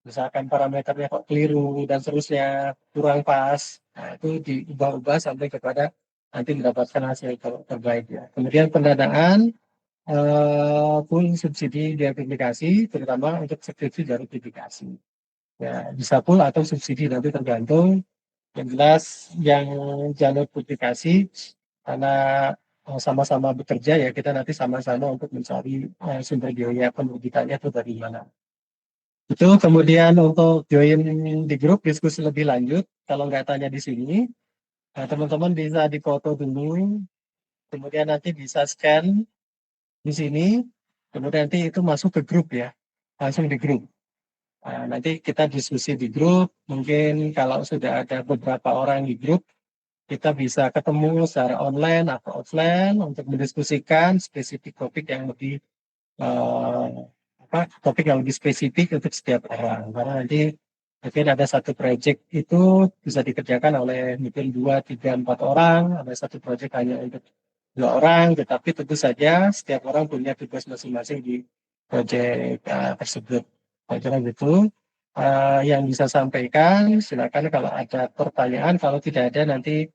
[SPEAKER 10] Misalkan parameternya kok keliru dan seterusnya kurang pas, nah itu diubah-ubah sampai kepada nanti mendapatkan hasil terbaik ya. Kemudian pendanaan full subsidi dari publikasi, terutama untuk skripsi dari publikasi. Ya, bisa full atau subsidi nanti tergantung. Yang jelas yang jalur publikasi karena sama-sama bekerja ya, kita nanti sama-sama untuk mencari sumber biaya penerbitannya itu dari mana. Itu kemudian untuk join di grup diskusi lebih lanjut, kalau nggak tanya di sini, teman-teman bisa dipoto dulu, kemudian nanti bisa scan di sini, kemudian nanti itu masuk ke grup ya, langsung di grup. Nanti kita diskusi di grup, mungkin kalau sudah ada beberapa orang di grup, kita bisa ketemu secara online atau offline untuk mendiskusikan spesifik topik yang lebih topik yang lebih spesifik untuk setiap orang. Karena nanti mungkin ada satu project itu bisa dikerjakan oleh mungkin 2, 3, 4 orang, ada satu project hanya untuk 2 orang, tetapi tentu saja setiap orang punya tugas masing-masing di project tersebut. Saya kira gitu. Yang bisa sampaikan, silakan kalau ada pertanyaan, kalau tidak ada nanti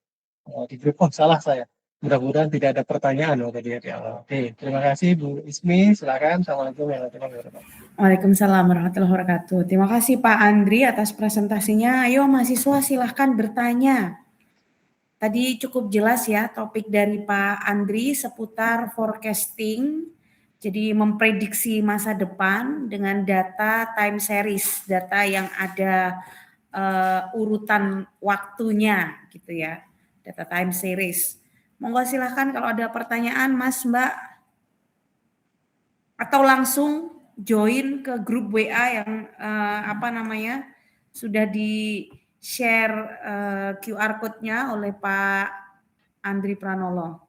[SPEAKER 10] di grup, salah saya. Mudah-mudahan tidak ada pertanyaan tadi ya. Oke, terima kasih Bu Ismi, silakan. Assalamualaikum warahmatullahi wabarakatuh.
[SPEAKER 2] Waalaikumsalam warahmatullahi wabarakatuh. Terima kasih Pak Andri atas presentasinya. Ayo mahasiswa silahkan bertanya. Tadi cukup jelas ya topik dari Pak Andri seputar forecasting, jadi memprediksi masa depan dengan data time series, data yang ada urutan waktunya gitu ya, data time series. Monggo silahkan kalau ada pertanyaan Mas Mbak, atau langsung join ke grup WA yang sudah di share QR code-nya oleh Pak Andri Pranolo.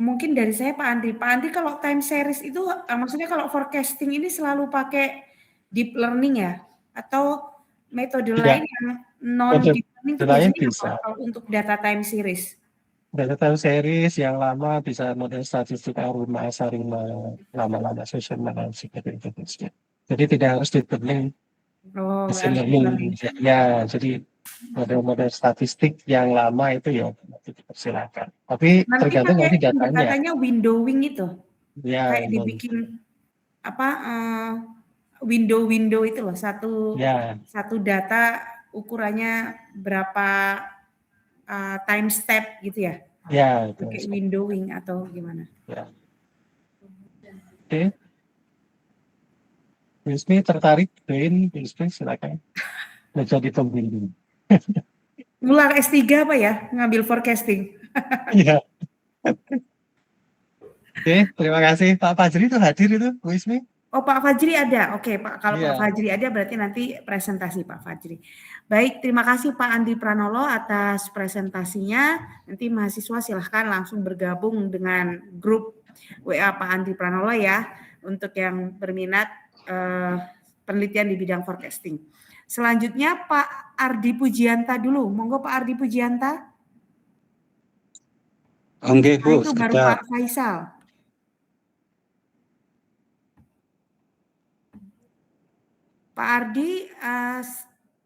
[SPEAKER 2] Mungkin dari saya Pak Andri. Pak Andri, kalau time series itu maksudnya kalau forecasting ini selalu pakai deep learning ya? Atau metode lain yang non deep learning itu biasanya kalau untuk data time series?
[SPEAKER 10] Data time series yang lama bisa model statistik Aruna, Sarima, lama-lama social analysis gitu. Jadi tidak harus deep learning. Ya, jadi model-model statistik yang lama itu ya dipersilakan. Tapi
[SPEAKER 2] nanti
[SPEAKER 10] tergantung nanti datanya.
[SPEAKER 2] Katanya windowing itu,
[SPEAKER 10] ya,
[SPEAKER 2] kayak dibikin window itu loh, satu data ukurannya berapa time step gitu ya?
[SPEAKER 10] Ya, itu.
[SPEAKER 2] Pakai windowing atau gimana?
[SPEAKER 10] Ya. Oke. Yusmi tertarik join, Yusmi silakan. Baca ditungguin.
[SPEAKER 2] Ngulang S3 apa ya? Ngambil forecasting.
[SPEAKER 10] Iya. Oke, terima kasih. Pak Fajri itu hadir itu, Bu Ismi?
[SPEAKER 2] Oh, Pak Fajri ada. Oke, Pak. Kalau
[SPEAKER 10] Iya.
[SPEAKER 2] Pak Fajri ada berarti nanti presentasi Pak Fajri. Baik, terima kasih Pak Andi Pranolo atas presentasinya. Nanti mahasiswa silahkan langsung bergabung dengan grup WA Pak Andi Pranolo ya untuk yang berminat penelitian di bidang forecasting. Selanjutnya Pak Ardi Pujianta dulu. Monggo Pak Ardi Pujianta.
[SPEAKER 11] Oke, Bu.
[SPEAKER 2] Itu baru Pak Faisal. Pak Ardi,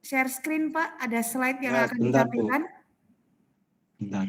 [SPEAKER 2] share screen Pak, ada slide yang
[SPEAKER 11] Ya,
[SPEAKER 2] akan
[SPEAKER 11] sebentar, Bu.
[SPEAKER 2] ditampilkan.
[SPEAKER 11] Bentar.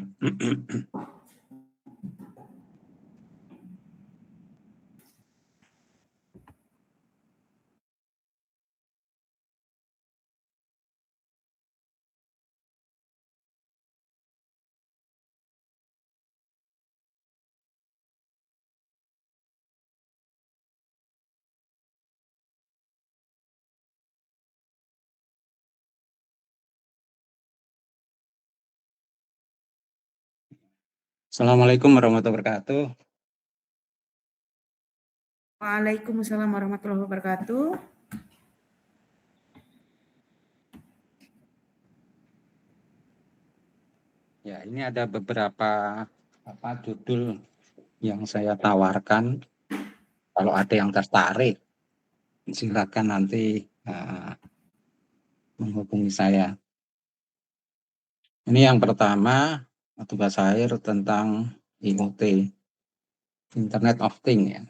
[SPEAKER 11] Assalamualaikum warahmatullahi wabarakatuh.
[SPEAKER 2] Waalaikumsalam warahmatullahi wabarakatuh.
[SPEAKER 11] Ya, ini ada beberapa judul yang saya tawarkan. Kalau ada yang tertarik, silakan nanti menghubungi saya. Ini yang pertama, tugas akhir tentang IoT, Internet of Things ya.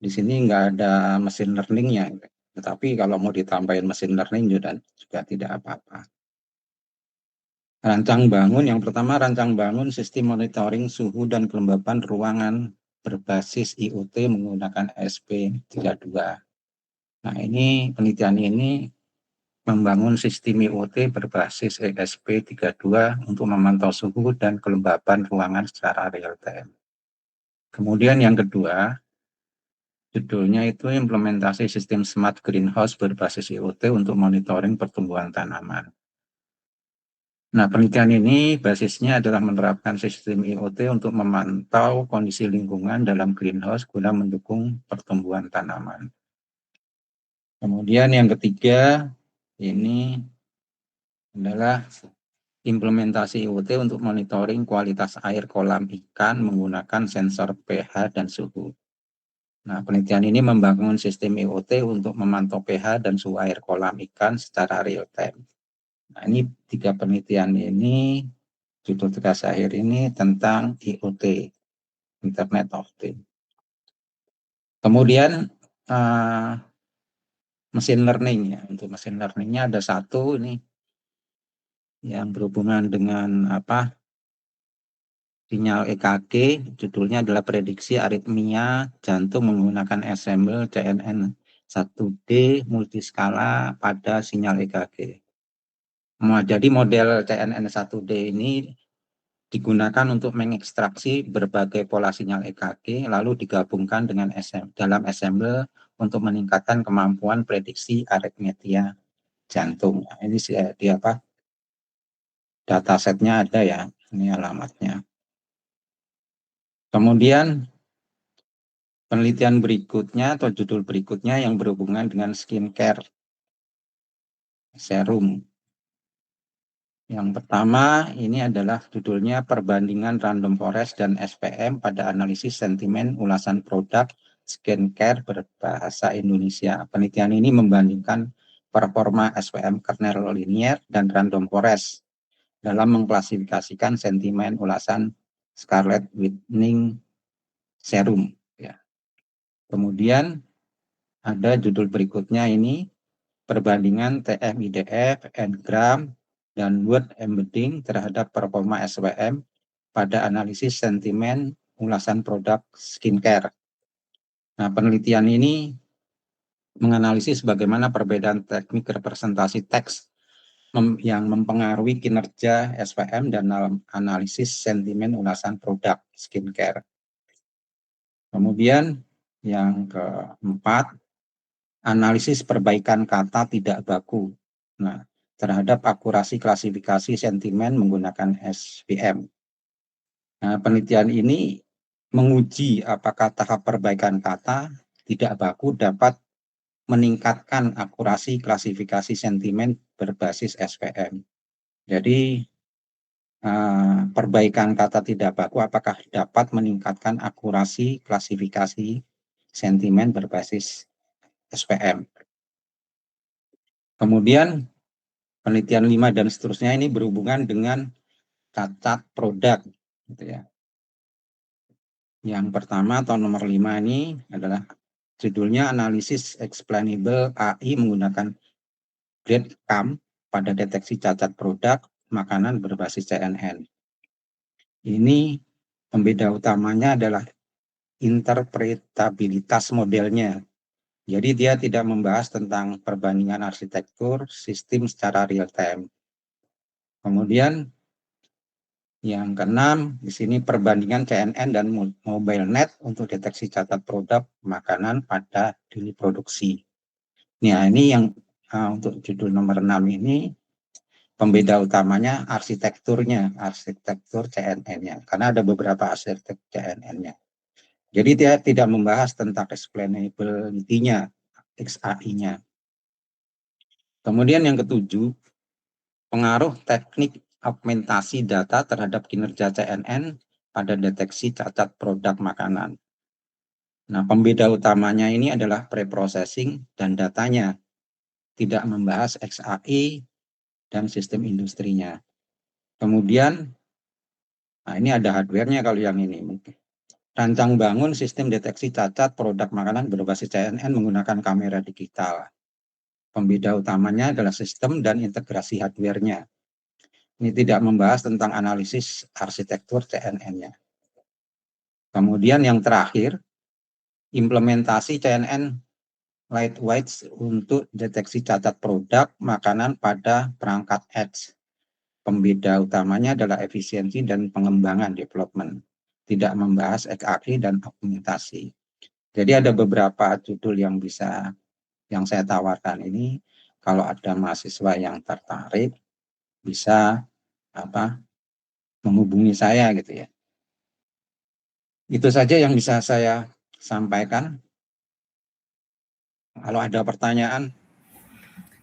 [SPEAKER 11] Di sini nggak ada mesin learning-nya, tetapi kalau mau ditambahin mesin learning juga tidak apa-apa. Rancang bangun, yang pertama rancang bangun sistem monitoring suhu dan kelembapan ruangan berbasis IoT menggunakan SP32. Nah, ini penelitian ini membangun sistem IoT berbasis ESP32 untuk memantau suhu dan kelembapan ruangan secara real time. Kemudian yang kedua, judulnya itu implementasi sistem smart greenhouse berbasis IoT untuk monitoring pertumbuhan tanaman. Nah, penelitian ini basisnya adalah menerapkan sistem IoT untuk memantau kondisi lingkungan dalam greenhouse guna mendukung pertumbuhan tanaman. Kemudian yang ketiga, ini adalah implementasi IoT untuk monitoring kualitas air kolam ikan menggunakan sensor pH dan suhu. Nah, penelitian ini membangun sistem IoT untuk memantau pH dan suhu air kolam ikan secara real time. Nah, ini 3 penelitian ini, judul tugas akhir ini tentang IoT, Internet of Things. Kemudian mesin learning ya. Untuk mesin learningnya ada satu ini yang berhubungan dengan sinyal EKG, judulnya adalah prediksi aritmia jantung menggunakan ensemble CNN1D multiskala pada sinyal EKG. Jadi model CNN1D ini digunakan untuk mengekstraksi berbagai pola sinyal EKG lalu digabungkan dengan dalam ensemble untuk meningkatkan kemampuan prediksi aritmia jantung. Nah, ini datasetnya ada ya, ini alamatnya. Kemudian penelitian berikutnya atau judul berikutnya yang berhubungan dengan skincare serum. Yang pertama ini adalah judulnya perbandingan random forest dan SPM pada analisis sentimen ulasan produk skincare berbahasa Indonesia. Penelitian ini membandingkan performa SPM kernel linear dan random forest dalam mengklasifikasikan sentimen ulasan Scarlet Whitening Serum. Ya. Kemudian ada judul berikutnya ini perbandingan TMIDF, N-gram, dan word embedding terhadap performa SPM pada analisis sentimen ulasan produk skincare. Nah, penelitian ini menganalisis bagaimana perbedaan teknik representasi teks yang mempengaruhi kinerja SPM dan analisis sentimen ulasan produk skincare. Kemudian yang keempat, analisis perbaikan kata tidak baku. Nah, terhadap akurasi klasifikasi sentimen menggunakan SPM. Nah, penelitian ini menguji apakah tahap perbaikan kata tidak baku dapat meningkatkan akurasi klasifikasi sentimen berbasis SPM. Jadi, perbaikan kata tidak baku apakah dapat meningkatkan akurasi klasifikasi sentimen berbasis SPM. Kemudian penelitian 5 dan seterusnya ini berhubungan dengan cacat produk, gitu ya. Yang pertama atau nomor 5 ini adalah judulnya analisis explainable AI menggunakan breadcrumb pada deteksi cacat produk makanan berbasis CNN. Ini pembeda utamanya adalah interpretabilitas modelnya. Jadi dia tidak membahas tentang perbandingan arsitektur sistem secara real time. Kemudian yang keenam, di sini perbandingan CNN dan MobileNet untuk deteksi cacat produk makanan pada dini produksi. Nah, ini yang untuk judul nomor 6 ini pembeda utamanya arsitekturnya, arsitektur CNN-nya, karena ada beberapa arsitektur CNN-nya. Jadi dia tidak membahas tentang explainability-nya, XAI-nya. Kemudian yang ketujuh, pengaruh teknik augmentasi data terhadap kinerja CNN pada deteksi cacat produk makanan. Nah, pembeda utamanya ini adalah preprocessing dan datanya, tidak membahas XAI dan sistem industrinya. Kemudian, nah ini ada hardware-nya kalau yang ini. Rancang bangun sistem deteksi cacat produk makanan berbasis CNN menggunakan kamera digital. Pembeda utamanya adalah sistem dan integrasi hardware-nya. Ini tidak membahas tentang analisis arsitektur CNN-nya. Kemudian yang terakhir, implementasi CNN Lightweight untuk deteksi cacat produk makanan pada perangkat edge. Pembeda utamanya adalah efisiensi dan pengembangan development. Tidak membahas XAI dan augmentasi. Jadi ada beberapa judul yang saya tawarkan ini. Kalau ada mahasiswa yang tertarik, bisa menghubungi saya gitu ya. Itu saja yang bisa saya sampaikan. Kalau ada pertanyaan.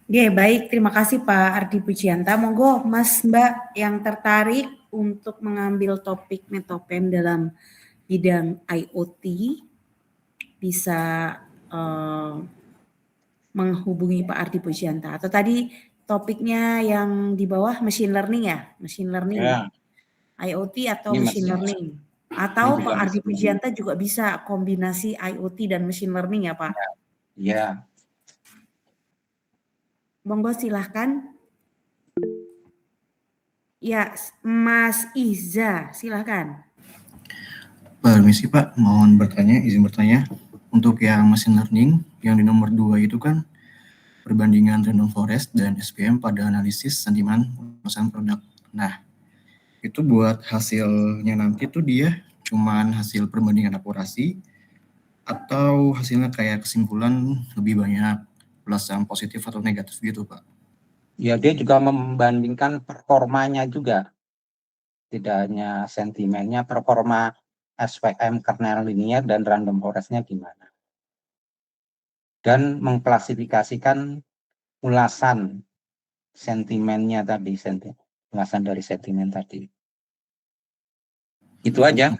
[SPEAKER 2] Oke, baik. Terima kasih Pak Ardi Pujianta. Monggo Mas Mbak yang tertarik untuk mengambil topik Metopen dalam bidang IoT bisa menghubungi Pak Ardi Pujianta. Atau tadi topiknya yang di bawah machine learning ya? Machine learning. Ya. IoT atau ini machine learning. Atau Pak Ardi Pujianta juga bisa kombinasi IoT dan machine learning ya Pak?
[SPEAKER 11] Iya.
[SPEAKER 2] Monggo silahkan. Ya, Mas Iza, silahkan.
[SPEAKER 7] Permisi Pak, mohon izin bertanya. Untuk yang machine learning, yang di nomor 2 itu kan perbandingan random forest dan SPM pada analisis sentimen ulasan produk. Nah, itu buat hasilnya nanti tuh dia cuman hasil perbandingan akurasi atau hasilnya kayak kesimpulan lebih banyak ulasan positif atau negatif gitu Pak?
[SPEAKER 11] Ya, dia juga membandingkan performanya juga. Tidak hanya sentimennya, performa SPM kernel linear dan random forest-nya gimana. Dan mengklasifikasikan ulasan sentimennya tadi, ulasan dari sentimen tadi. Itu aja.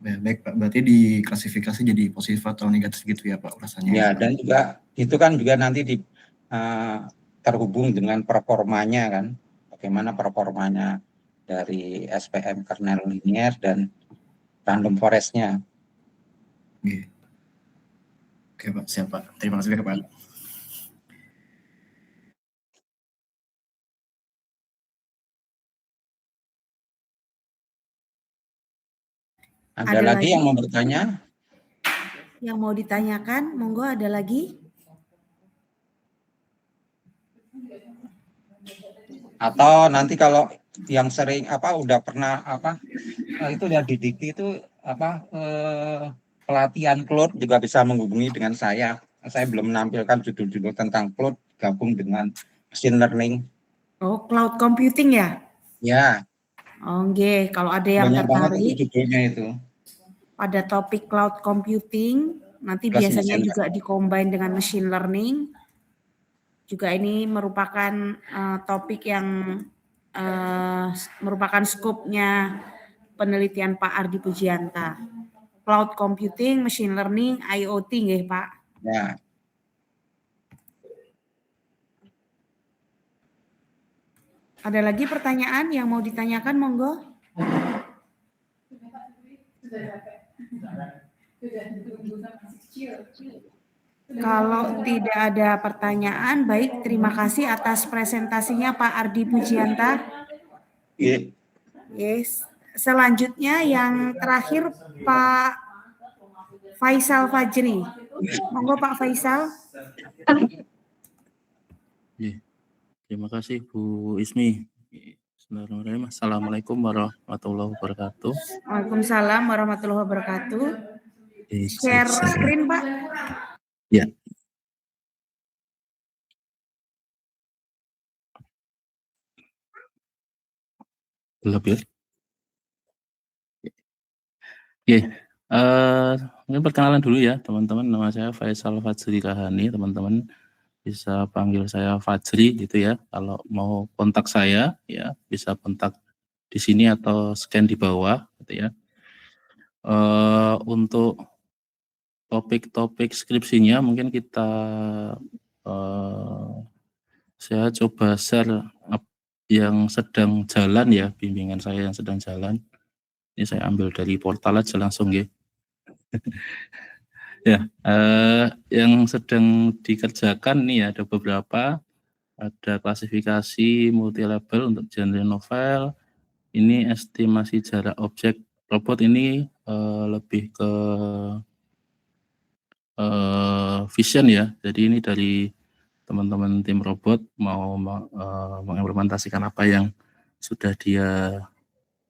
[SPEAKER 7] Baik Pak, berarti diklasifikasi jadi positif atau negatif gitu ya Pak ulasannya?
[SPEAKER 11] Ya, dan juga itu kan juga nanti terhubung dengan performanya kan, bagaimana performanya dari SPM kernel linear dan random forest-nya.
[SPEAKER 7] Oke Pak, siap Pak. Terima kasih Pak.
[SPEAKER 11] Ada lagi yang mau bertanya?
[SPEAKER 2] Yang mau ditanyakan, monggo ada lagi?
[SPEAKER 11] Atau nanti kalau yang sering udah pernah itu lihat di Dikti itu pelatihan cloud juga bisa menghubungi dengan saya. Saya belum menampilkan judul-judul tentang cloud gabung dengan machine learning.
[SPEAKER 2] Oh, cloud computing ya?
[SPEAKER 11] Ya.
[SPEAKER 2] Oh, nggih, kalau ada yang
[SPEAKER 11] Banyak banget itu
[SPEAKER 2] tertarik
[SPEAKER 11] judulnya itu.
[SPEAKER 2] pada topik cloud computing, nanti
[SPEAKER 11] Plus
[SPEAKER 2] biasanya
[SPEAKER 11] machine
[SPEAKER 2] juga di-combine dengan machine learning. Juga ini merupakan topik yang merupakan skopnya penelitian Pak Ardi Pujianta. Cloud computing, machine learning, IoT nggih, Pak?
[SPEAKER 11] Ya.
[SPEAKER 2] Ada lagi pertanyaan yang mau ditanyakan, monggo? Kalau tidak ada pertanyaan, baik, terima kasih atas presentasinya Pak Ardi Pujianta. Yes. Selanjutnya yang terakhir Pak Faisal Fajri. Monggo Pak Faisal.
[SPEAKER 12] Terima kasih Bu Ismi. Assalamualaikum warahmatullahi wabarakatuh.
[SPEAKER 2] Waalaikumsalam warahmatullahi wabarakatuh. Share screen, Pak.
[SPEAKER 12] Ya. Belum ya? Oke. Mungkin perkenalan dulu ya teman-teman. Nama saya Faisal Fajri Kahani. Teman-teman bisa panggil saya Fajri gitu ya. Kalau mau kontak saya ya bisa kontak di sini atau scan di bawah gitu ya. Untuk topik-topik skripsinya mungkin kita saya coba share yang sedang jalan ya, bimbingan saya yang sedang jalan. Ini saya ambil dari portal aja langsung ya. Ya, yang sedang dikerjakan nih ada beberapa, ada klasifikasi multi level untuk genre novel. Ini estimasi jarak objek robot ini lebih ke vision ya. Jadi ini dari teman-teman tim robot mau mengimplementasikan apa yang sudah dia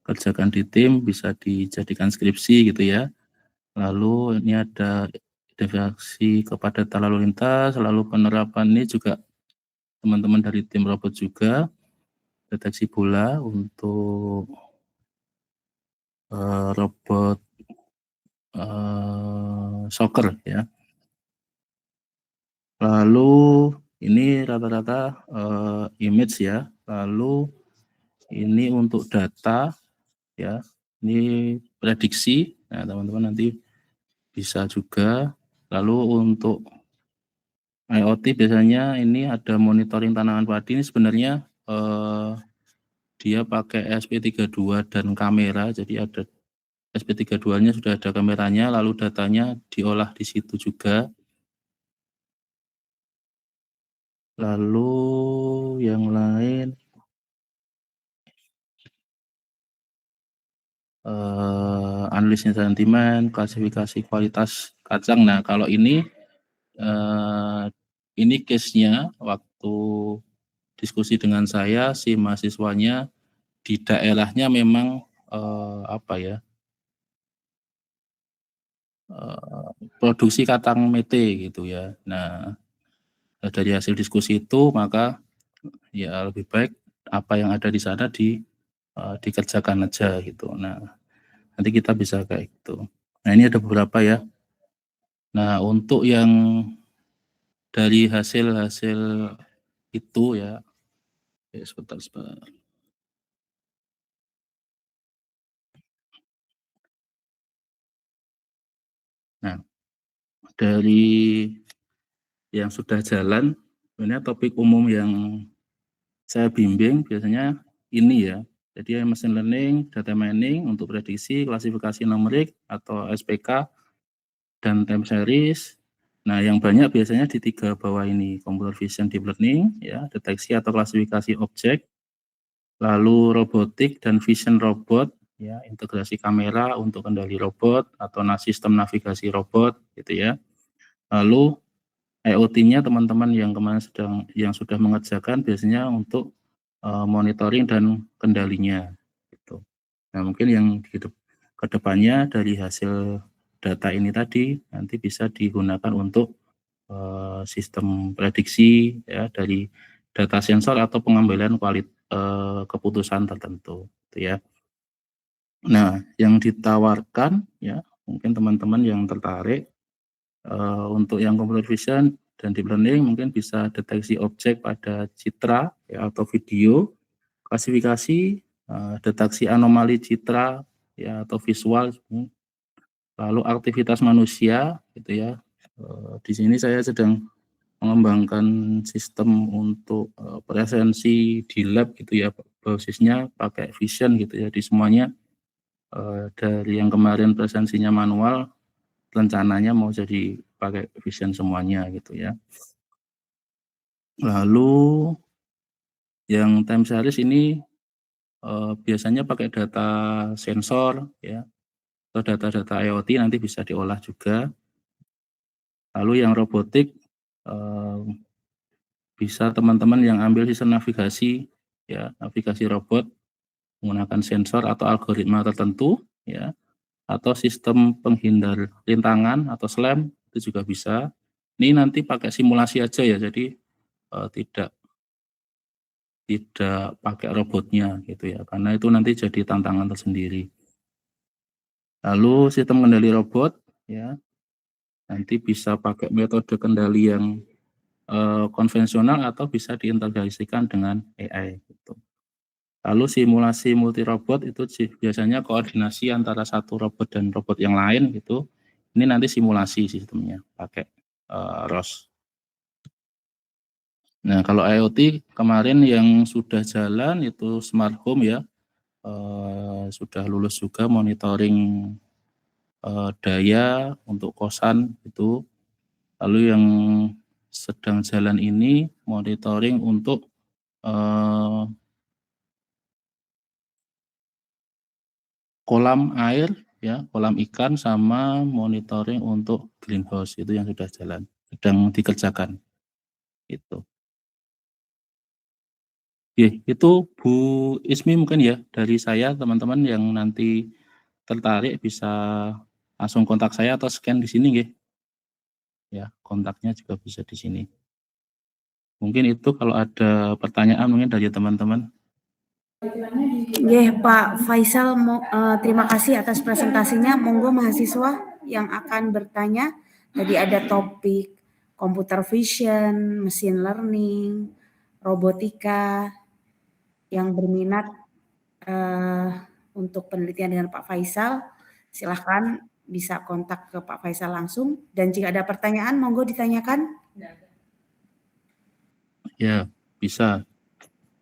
[SPEAKER 12] kerjakan di tim, bisa dijadikan skripsi gitu ya. Lalu ini ada identifikasi kepadatan lalu lintas, lalu penerapan ini juga teman-teman dari tim robot juga, deteksi bola untuk robot soccer ya. Lalu ini rata-rata image ya, lalu ini untuk data ya, ini prediksi. Nah teman-teman nanti bisa juga. Lalu untuk IoT biasanya ini ada monitoring tanaman padi. Ini sebenarnya dia pakai SP32 dan kamera, jadi ada SP32-nya sudah ada kameranya, lalu datanya diolah di situ juga. Lalu yang lain analisnya sentimen, klasifikasi kualitas kacang. Nah kalau ini case-nya waktu diskusi dengan saya, si mahasiswanya di daerahnya memang produksi kacang mete gitu ya. Nah dari hasil diskusi itu maka ya lebih baik apa yang ada di sana dikerjakan aja gitu. Nah nanti kita bisa kayak gitu. Nah ini ada beberapa ya. Nah untuk yang dari hasil itu ya, sebentar. Nah dari yang sudah jalan, ini topik umum yang saya bimbing biasanya ini ya. Jadi machine learning, data mining untuk prediksi, klasifikasi numerik atau SPK, dan time series. Nah yang banyak biasanya di 3 bawah ini, computer vision deep learning, ya, deteksi atau klasifikasi objek, lalu robotik dan vision robot, ya, integrasi kamera untuk kendali robot atau sistem navigasi robot, gitu ya. Lalu IoT-nya teman-teman yang kemarin yang sudah mengerjakan biasanya untuk monitoring dan kendalinya gitu. Nah, mungkin yang ke depannya dari hasil data ini tadi nanti bisa digunakan untuk sistem prediksi ya dari data sensor atau pengambilan keputusan tertentu gitu ya. Nah, yang ditawarkan ya mungkin teman-teman yang tertarik untuk yang computer vision dan deep learning mungkin bisa deteksi objek pada citra ya, atau video, klasifikasi, deteksi anomali citra ya atau visual, lalu aktivitas manusia gitu ya. Di sini saya sedang mengembangkan sistem untuk presensi di lab gitu ya, basisnya pakai vision gitu ya di semuanya. Dari yang kemarin presensinya manual, rencananya mau jadi pakai vision semuanya gitu ya. Lalu yang time series ini biasanya pakai data sensor ya atau data-data IoT nanti bisa diolah juga. Lalu yang robotik bisa teman-teman yang ambil sistem navigasi ya, navigasi robot menggunakan sensor atau algoritma tertentu ya, atau sistem penghindar rintangan atau SLAM itu juga bisa. Ini nanti pakai simulasi aja ya, jadi tidak pakai robotnya gitu ya, karena itu nanti jadi tantangan tersendiri. Lalu sistem kendali robot ya, nanti bisa pakai metode kendali yang konvensional atau bisa diintegrasikan dengan AI gitu. Lalu simulasi multi robot itu biasanya koordinasi antara satu robot dan robot yang lain gitu. Ini nanti simulasi sistemnya pakai ROS. Nah, kalau IoT kemarin yang sudah jalan itu smart home ya, sudah lulus juga monitoring daya untuk kosan itu. Lalu yang sedang jalan ini monitoring untuk kolam air ya, kolam ikan sama monitoring untuk greenhouse itu yang sudah jalan, sedang dikerjakan. Itu. Oke, itu Bu Ismi mungkin ya dari saya, teman-teman yang nanti tertarik bisa langsung kontak saya atau scan di sini nggih. Ya, kontaknya juga bisa di sini. Mungkin itu kalau ada pertanyaan mungkin dari teman-teman.
[SPEAKER 2] Pak Faisal, terima kasih atas presentasinya. Monggo mahasiswa yang akan bertanya. Tadi ada topik computer vision, machine learning, robotika. Yang berminat untuk penelitian dengan Pak Faisal, silahkan bisa kontak ke Pak Faisal langsung. Dan jika ada pertanyaan, monggo ditanyakan.
[SPEAKER 12] Ya, bisa.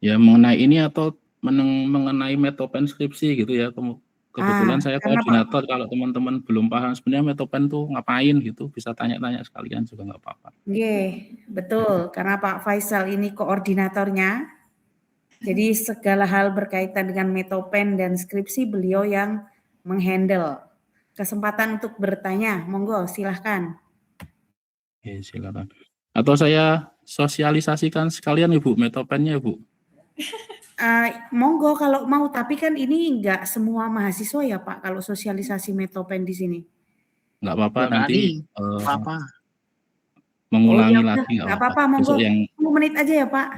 [SPEAKER 12] Ya, mengenai ini atau mengenai metopen skripsi gitu ya. Kebetulan saya koordinator, kalau teman-teman belum paham sebenarnya metopen tuh ngapain gitu, bisa tanya-tanya sekalian juga nggak apa-apa.
[SPEAKER 2] Oke, betul. Karena Pak Faisal ini koordinatornya, jadi segala hal berkaitan dengan metopen dan skripsi beliau yang menghandle. Kesempatan untuk bertanya, monggo silahkan.
[SPEAKER 12] Oke, silakan. Atau saya sosialisasikan sekalian Ibu metopennya Ibu.
[SPEAKER 2] Monggo kalau mau, tapi kan ini enggak semua mahasiswa ya Pak kalau sosialisasi metopen di sini.
[SPEAKER 12] Enggak apa-apa, nanti mengulangi lagi
[SPEAKER 2] enggak apa-apa, monggo
[SPEAKER 12] yang
[SPEAKER 2] 10 menit aja ya Pak.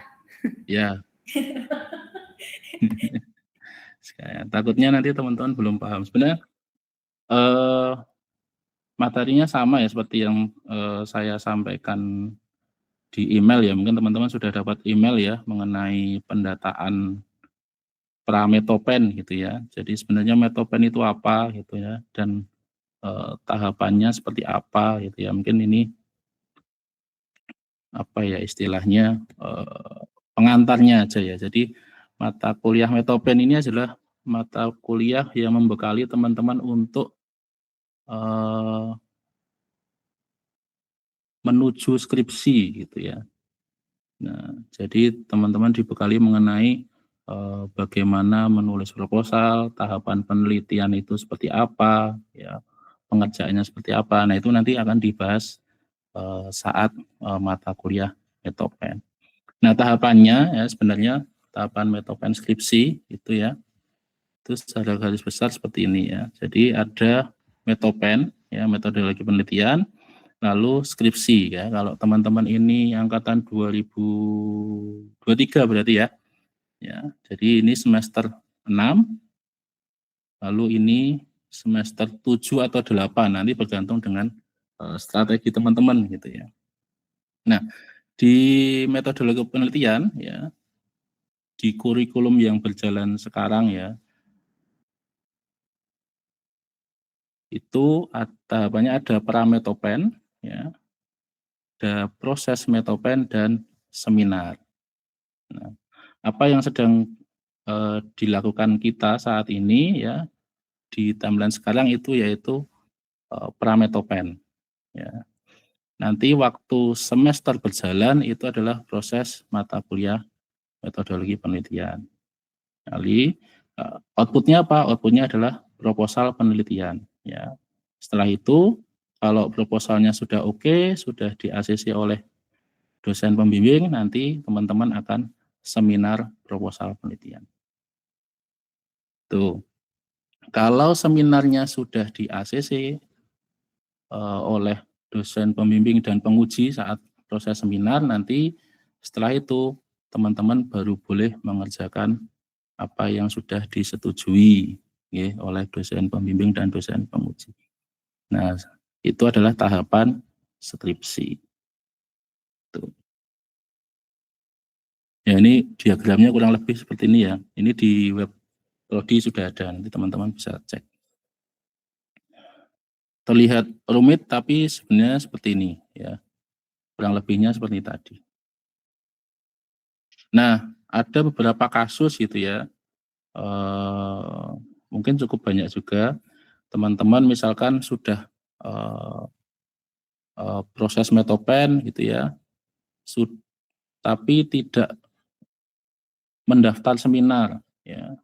[SPEAKER 12] Ya. Takutnya nanti teman-teman belum paham. Sebenarnya materinya sama ya seperti yang saya sampaikan di email ya. Mungkin teman-teman sudah dapat email ya mengenai pendataan prametopen gitu ya. Jadi sebenarnya metopen itu apa gitu ya, dan tahapannya seperti apa gitu ya. Mungkin ini apa ya istilahnya pengantarnya aja ya. Jadi mata kuliah metopen ini adalah mata kuliah yang membekali teman-teman untuk menuju skripsi gitu ya. Nah, jadi teman-teman dibekali mengenai bagaimana menulis proposal, tahapan penelitian itu seperti apa, ya, pengerjaannya seperti apa. Nah, itu nanti akan dibahas saat mata kuliah metopen. Nah, tahapannya ya sebenarnya tahapan metopen skripsi itu ya. Itu secara garis besar seperti ini ya. Jadi ada metopen ya, metodologi penelitian, lalu skripsi ya. Kalau teman-teman ini angkatan 2023 berarti ya. Ya, jadi ini semester 6, lalu ini semester 7 atau 8, nanti bergantung dengan strategi teman-teman gitu ya. Nah, di metodologi penelitian ya, di kurikulum yang berjalan sekarang ya, itu tahapannya ada prametopen ya, ada proses metopen dan seminar. Nah, apa yang sedang dilakukan kita saat ini ya di timeline sekarang itu yaitu prametopen ya. Nanti waktu semester berjalan itu adalah proses mata kuliah metodologi penelitian. Kali outputnya apa? Outputnya adalah proposal penelitian ya. Setelah itu kalau proposalnya sudah oke, sudah di-ACC oleh dosen pembimbing, nanti teman-teman akan seminar proposal penelitian. Tuh. Kalau seminarnya sudah di-ACC oleh dosen pembimbing dan penguji saat proses seminar, nanti setelah itu teman-teman baru boleh mengerjakan apa yang sudah disetujui ya, oleh dosen pembimbing dan dosen penguji. Nah, itu adalah tahapan skripsi. Tuh. Ya, ini diagramnya kurang lebih seperti ini ya. Ini di web Prodi sudah ada, nanti teman-teman bisa cek. Terlihat rumit tapi sebenarnya seperti ini ya. Kurang lebihnya seperti tadi. Nah, ada beberapa kasus gitu ya. Mungkin cukup banyak juga teman-teman misalkan sudah proses metopen gitu ya, tapi tidak mendaftar seminar ya.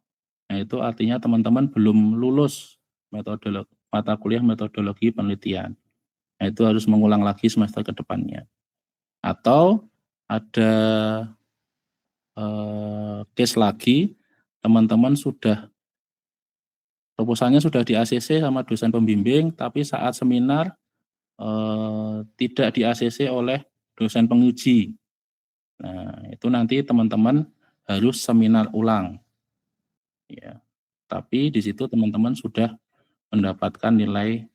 [SPEAKER 12] Nah, itu artinya teman-teman belum lulus mata kuliah metodologi penelitian. Nah, itu harus mengulang lagi semester ke depannya. Atau ada case lagi, teman-teman sudah proposalnya sudah di-ACC sama dosen pembimbing, tapi saat seminar tidak di-ACC oleh dosen penguji. Nah, itu nanti teman-teman harus seminar ulang. Ya, tapi di situ teman-teman sudah mendapatkan nilai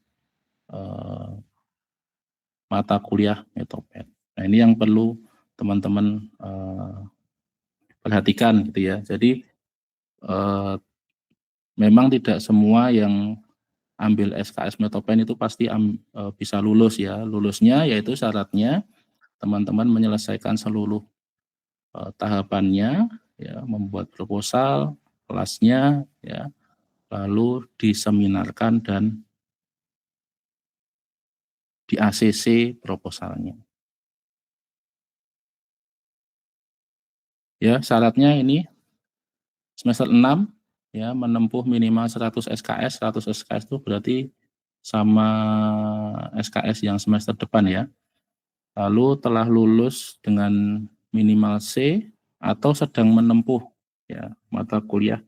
[SPEAKER 12] mata kuliah metopen. Nah, ini yang perlu teman-teman perhatikan gitu ya. Jadi memang tidak semua yang ambil SKS metopen itu pasti bisa lulus ya. Lulusnya yaitu syaratnya teman-teman menyelesaikan seluruh tahapannya ya, membuat proposal, kelasnya ya, lalu diseminarkan dan di-ACC proposalnya. Ya, syaratnya ini semester 6 ya, menempuh minimal 100 SKS. 100 SKS itu berarti sama SKS yang semester depan ya. Lalu telah lulus dengan minimal C atau sedang menempuh ya mata kuliah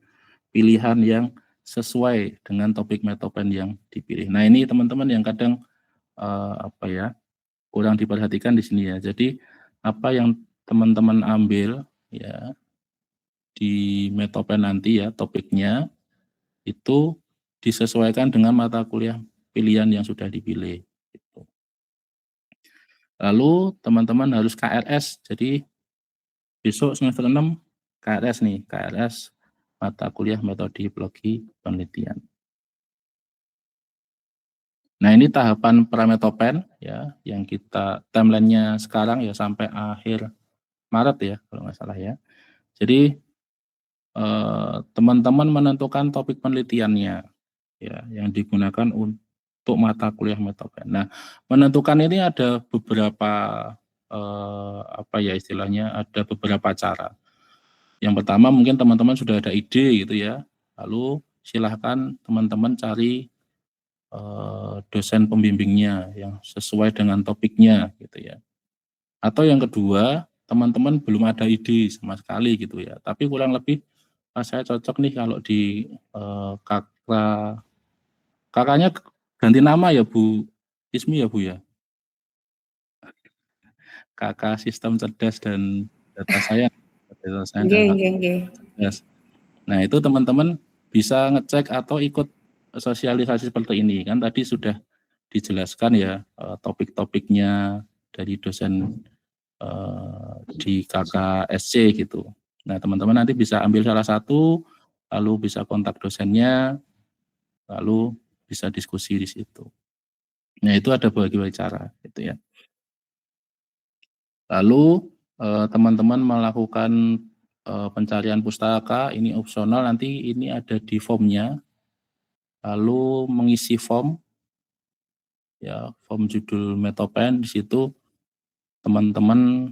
[SPEAKER 12] pilihan yang sesuai dengan topik metopen yang dipilih. Nah, ini teman-teman yang kadang kurang diperhatikan di sini ya. Jadi apa yang teman-teman ambil ya di metopen nanti ya topiknya itu disesuaikan dengan mata kuliah pilihan yang sudah dipilih. Gitu. Lalu teman-teman harus KRS. Jadi besok semester 6 KRS nih, KRS mata kuliah metodologi penelitian. Nah, ini tahapan prametopen ya yang kita timeline-nya sekarang ya sampai akhir Maret ya kalau nggak salah ya. Jadi teman-teman menentukan topik penelitiannya ya yang digunakan untuk mata kuliah metopen. Nah, menentukan ini ada beberapa istilahnya ada beberapa cara. Yang pertama mungkin teman-teman sudah ada ide gitu ya. Lalu silahkan teman-teman cari dosen pembimbingnya yang sesuai dengan topiknya gitu ya. Atau yang kedua, teman-teman belum ada ide sama sekali gitu ya. Tapi kurang lebih saya cocok nih kalau di kakaknya ganti nama ya Bu Ismi ya Bu ya. Kakak sistem cerdas dan data science. Nah itu teman-teman bisa ngecek atau ikut sosialisasi seperti ini kan tadi sudah dijelaskan ya topik-topiknya dari dosen di KKSC gitu. Nah teman-teman nanti bisa ambil salah satu, lalu bisa kontak dosennya, lalu bisa diskusi di situ. Nah itu ada berbagai cara gitu ya. Lalu teman-teman melakukan pencarian pustaka, ini opsional, nanti ini ada di formnya. Lalu mengisi form, ya form judul Metopen, di situ teman-teman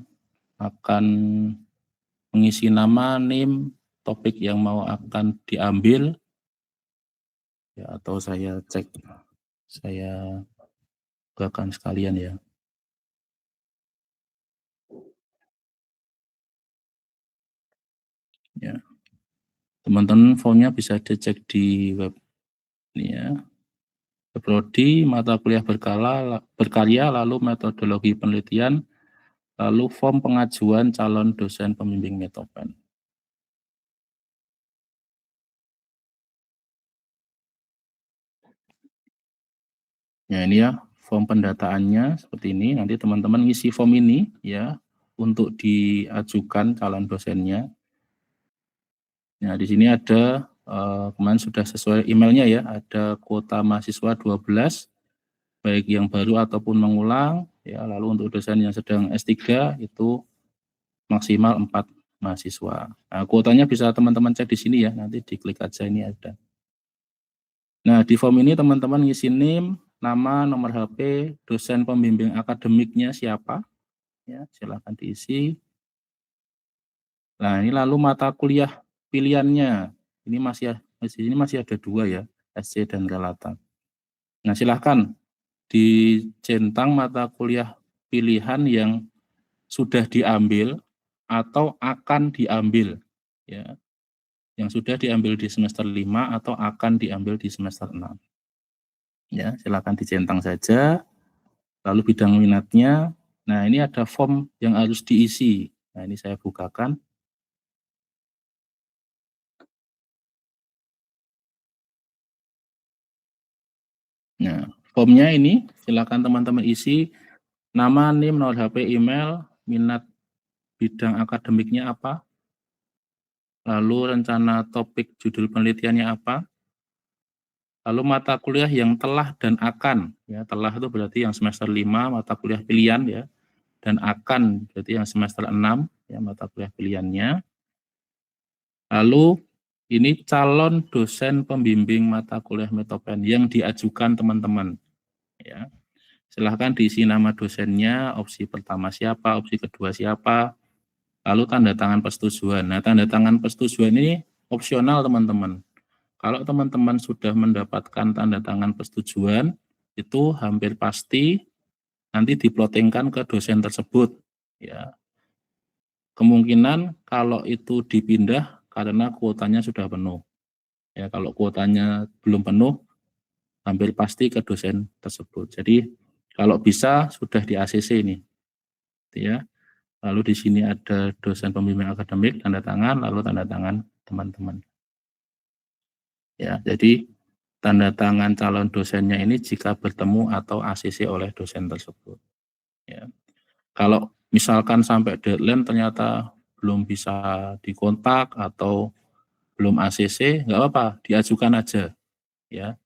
[SPEAKER 12] akan mengisi nama, name, topik yang mau akan diambil, ya atau saya cek, saya bukakan sekalian ya. Ya, teman-teman formnya bisa dicek di web ini ya. Prodi, mata kuliah berkarya, lalu metodologi penelitian, lalu form pengajuan calon dosen pembimbing Metopen. Ya ini ya form pendataannya seperti ini. Nanti teman-teman ngisi form ini ya untuk diajukan calon dosennya. Nah di sini ada kemarin sudah sesuai emailnya ya, ada kuota mahasiswa 12, baik yang baru ataupun mengulang. Ya lalu untuk dosen yang sedang S3 itu maksimal 4 mahasiswa. Nah, kuotanya bisa teman-teman cek di sini ya, nanti diklik aja ini ada. Nah, di form ini teman-teman ngisi name, nama, nomor HP, dosen pembimbing akademiknya siapa, ya silakan diisi. Nah, ini lalu mata kuliah pilihannya, ini masih ada 2 ya, SC dan Relata. Nah, silakan dicentang mata kuliah pilihan yang sudah diambil atau akan diambil ya. Yang sudah diambil di semester 5 atau akan diambil di semester 6. Ya, silakan dicentang saja. Lalu bidang minatnya. Nah, ini ada form yang harus diisi. Nah, ini saya bukakan. Nah, formnya ini silakan teman-teman isi nama, NIM, nomor HP, email, minat bidang akademiknya apa, lalu rencana topik judul penelitiannya apa, lalu mata kuliah yang telah dan akan, ya telah itu berarti yang semester 5 mata kuliah pilihan ya, dan akan berarti yang semester 6 ya mata kuliah pilihannya. Lalu ini calon dosen pembimbing mata kuliah Metopen yang diajukan teman-teman ya. Silahkan diisi nama dosennya, opsi pertama siapa, opsi kedua siapa, lalu tanda tangan persetujuan. Nah, tanda tangan persetujuan ini opsional teman-teman. Kalau teman-teman sudah mendapatkan tanda tangan persetujuan, itu hampir pasti nanti diplotingkan ke dosen tersebut. Ya. Kemungkinan kalau itu dipindah karena kuotanya sudah penuh. Ya, kalau kuotanya belum penuh, hampir pasti ke dosen tersebut. Jadi kalau bisa sudah di ACC ini, ya. Lalu di sini ada dosen pembimbing akademik, tanda tangan, lalu tanda tangan teman-teman. Ya, jadi tanda tangan calon dosennya ini jika bertemu atau ACC oleh dosen tersebut. Ya. Kalau misalkan sampai deadline ternyata belum bisa dikontak atau belum ACC, nggak apa-apa, diajukan aja. Ya.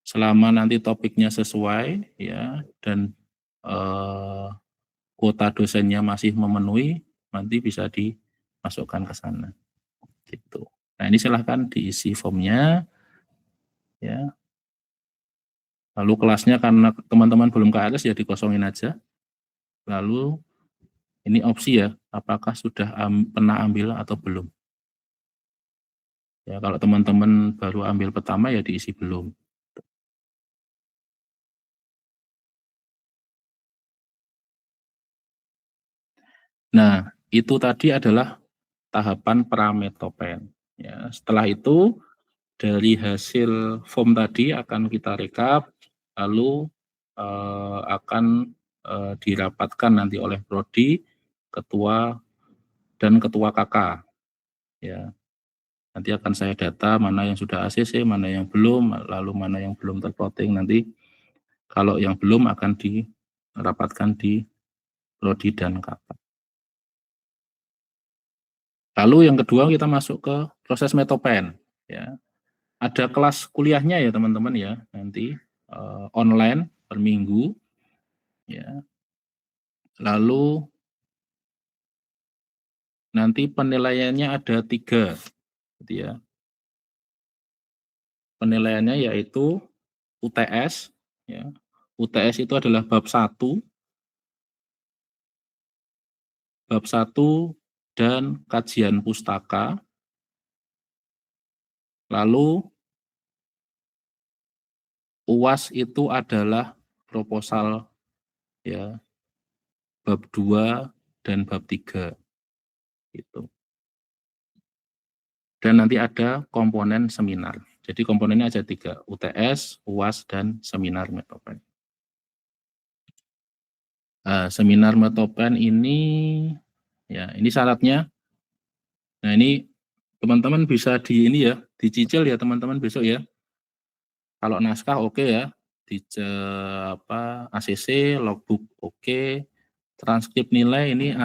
[SPEAKER 12] Selama nanti topiknya sesuai ya dan kuota dosennya masih memenuhi, nanti bisa dimasukkan ke sana. Gitu. Nah, ini silahkan diisi formnya ya. Lalu kelasnya karena teman-teman belum KRS ya dikosongin aja. Lalu ini opsi ya, apakah sudah pernah ambil atau belum. Ya, kalau teman-teman baru ambil pertama ya diisi belum. Nah, itu tadi adalah tahapan prametopen. Ya, setelah itu dari hasil form tadi akan kita rekap, lalu akan dirapatkan nanti oleh prodi, ketua dan ketua KK. Ya, nanti akan saya data mana yang sudah ACC, mana yang belum, lalu mana yang belum terplotting. Nanti kalau yang belum akan dirapatkan di prodi dan KK. Lalu yang kedua kita masuk ke proses metopen. Ya, ada kelas kuliahnya ya teman-teman ya, nanti online per minggu. Ya, lalu nanti penilaiannya ada 3, gitu ya. Penilaiannya yaitu UTS. Ya. UTS itu adalah bab 1, dan kajian pustaka. Lalu UAS itu adalah proposal ya, bab 2 dan bab 3 gitu. Dan nanti ada komponen seminar. Jadi komponennya ada 3, UTS, UAS, dan seminar metopen. Seminar metopen ini ya, ini syaratnya. Nah, ini teman-teman bisa dicicil ya teman-teman besok ya. Kalau naskah oke ya, ACC, logbook oke, transkrip nilai ini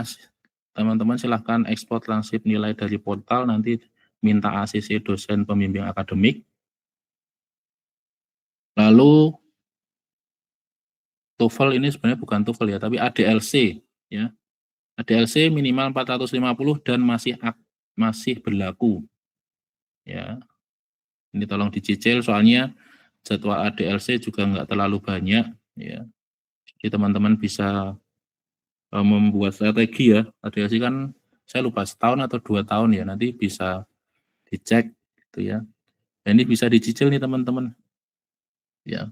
[SPEAKER 12] teman-teman silahkan ekspor transkrip nilai dari portal, nanti minta ACC dosen pembimbing akademik. Lalu TOEFL ini sebenarnya bukan TOEFL ya, tapi ADLC ya. ADLC minimal 450 dan masih berlaku. Ya. Ini tolong dicicil soalnya jadwal ADLC juga nggak terlalu banyak ya. Jadi teman-teman bisa membuat strategi ya. ADLC kan saya lupa setahun atau 2 tahun ya, nanti bisa dicek gitu ya. Dan ini bisa dicicil nih teman-teman. Ya.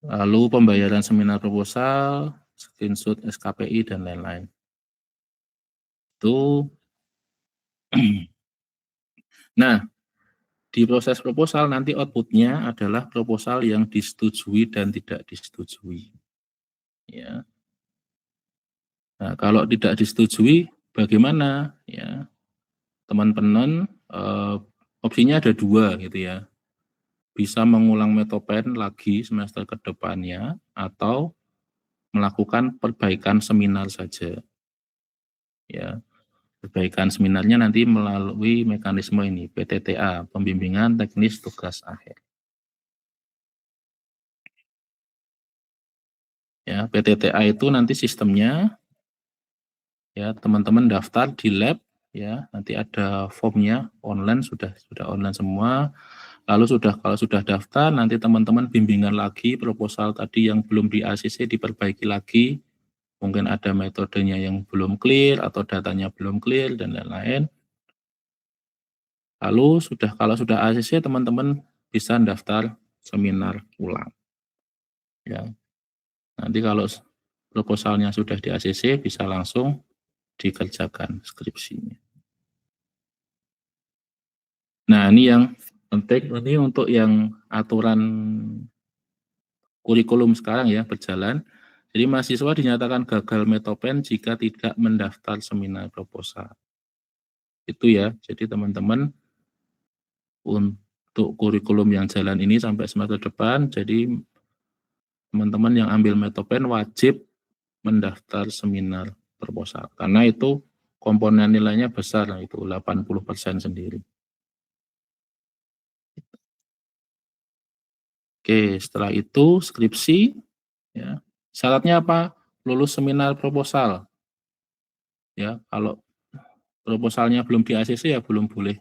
[SPEAKER 12] Lalu pembayaran seminar proposal, screenshot SKPI dan lain-lain. Itu. Nah, di proses proposal nanti outputnya adalah proposal yang disetujui dan tidak disetujui. Ya. Nah, kalau tidak disetujui, bagaimana? Ya, teman-teman, opsinya ada 2 gitu ya. Bisa mengulang metopen lagi semester ke depannya atau melakukan perbaikan seminar saja. Ya, perbaikan seminarnya nanti melalui mekanisme ini, PTTA, Pembimbingan Teknis Tugas Akhir. Ya, PTTA itu nanti sistemnya ya teman-teman daftar di lab ya, nanti ada formnya online, sudah online semua. Lalu kalau sudah daftar, nanti teman-teman bimbingan lagi proposal tadi yang belum di ACC diperbaiki lagi. Mungkin ada metodenya yang belum clear atau datanya belum clear dan lain-lain. Lalu kalau sudah ACC, teman-teman bisa daftar seminar ulang. Ya. Nanti kalau proposalnya sudah di ACC, bisa langsung dikerjakan skripsinya. Nah, ini yang penting, ini untuk yang aturan kurikulum sekarang ya, berjalan. Jadi mahasiswa dinyatakan gagal metopen jika tidak mendaftar seminar proposal. Itu ya, jadi teman-teman untuk kurikulum yang jalan ini sampai semester depan, jadi teman-teman yang ambil metopen wajib mendaftar seminar proposal. Karena itu komponen nilainya besar, itu 80% sendiri. Oke, setelah itu skripsi, ya. Syaratnya apa? Lulus seminar proposal. Ya, kalau proposalnya belum di ACC ya belum boleh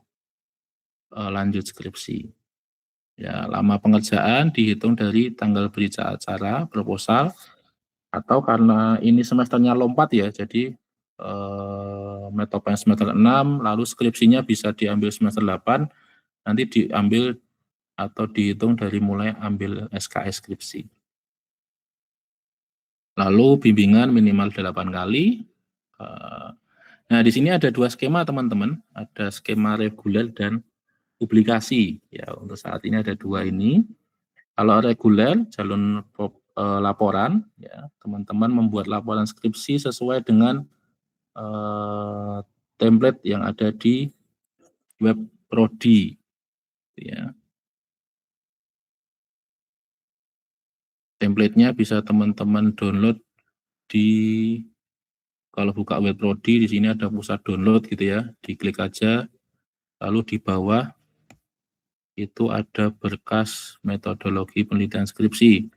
[SPEAKER 12] lanjut skripsi. Ya, lama pengerjaan dihitung dari tanggal berita acara proposal, atau karena ini semesternya lompat ya, jadi metopen semester 6, lalu skripsinya bisa diambil semester 8, nanti diambil atau dihitung dari mulai ambil SKS skripsi. Lalu bimbingan minimal 8 kali, Nah, di sini ada 2 skema teman-teman, ada skema reguler dan publikasi. Ya, untuk saat ini ada 2 ini. Kalau reguler, jalur laporan, ya, teman-teman membuat laporan skripsi sesuai dengan template yang ada di web prodi, ya. Template-nya bisa teman-teman download di, kalau buka web prodi di sini ada pusat download gitu ya, diklik aja, lalu di bawah itu ada berkas metodologi penelitian skripsi.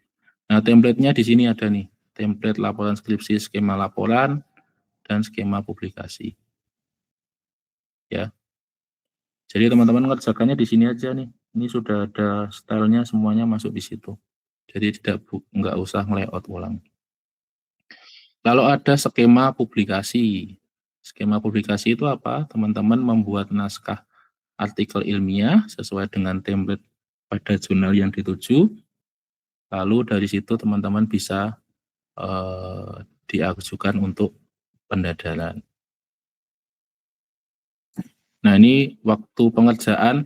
[SPEAKER 12] Nah, template-nya di sini ada nih, template laporan skripsi, skema laporan, dan skema publikasi. Ya. Jadi teman-teman ngerjakannya di sini aja nih. Ini sudah ada stylenya, semuanya masuk di situ. Jadi nggak usah nge-layout ulang. Kalau ada skema publikasi. Skema publikasi itu apa? Teman-teman membuat naskah artikel ilmiah sesuai dengan template pada jurnal yang dituju. Lalu dari situ teman-teman bisa diajukan untuk pendadalan. Nah, ini waktu pengerjaan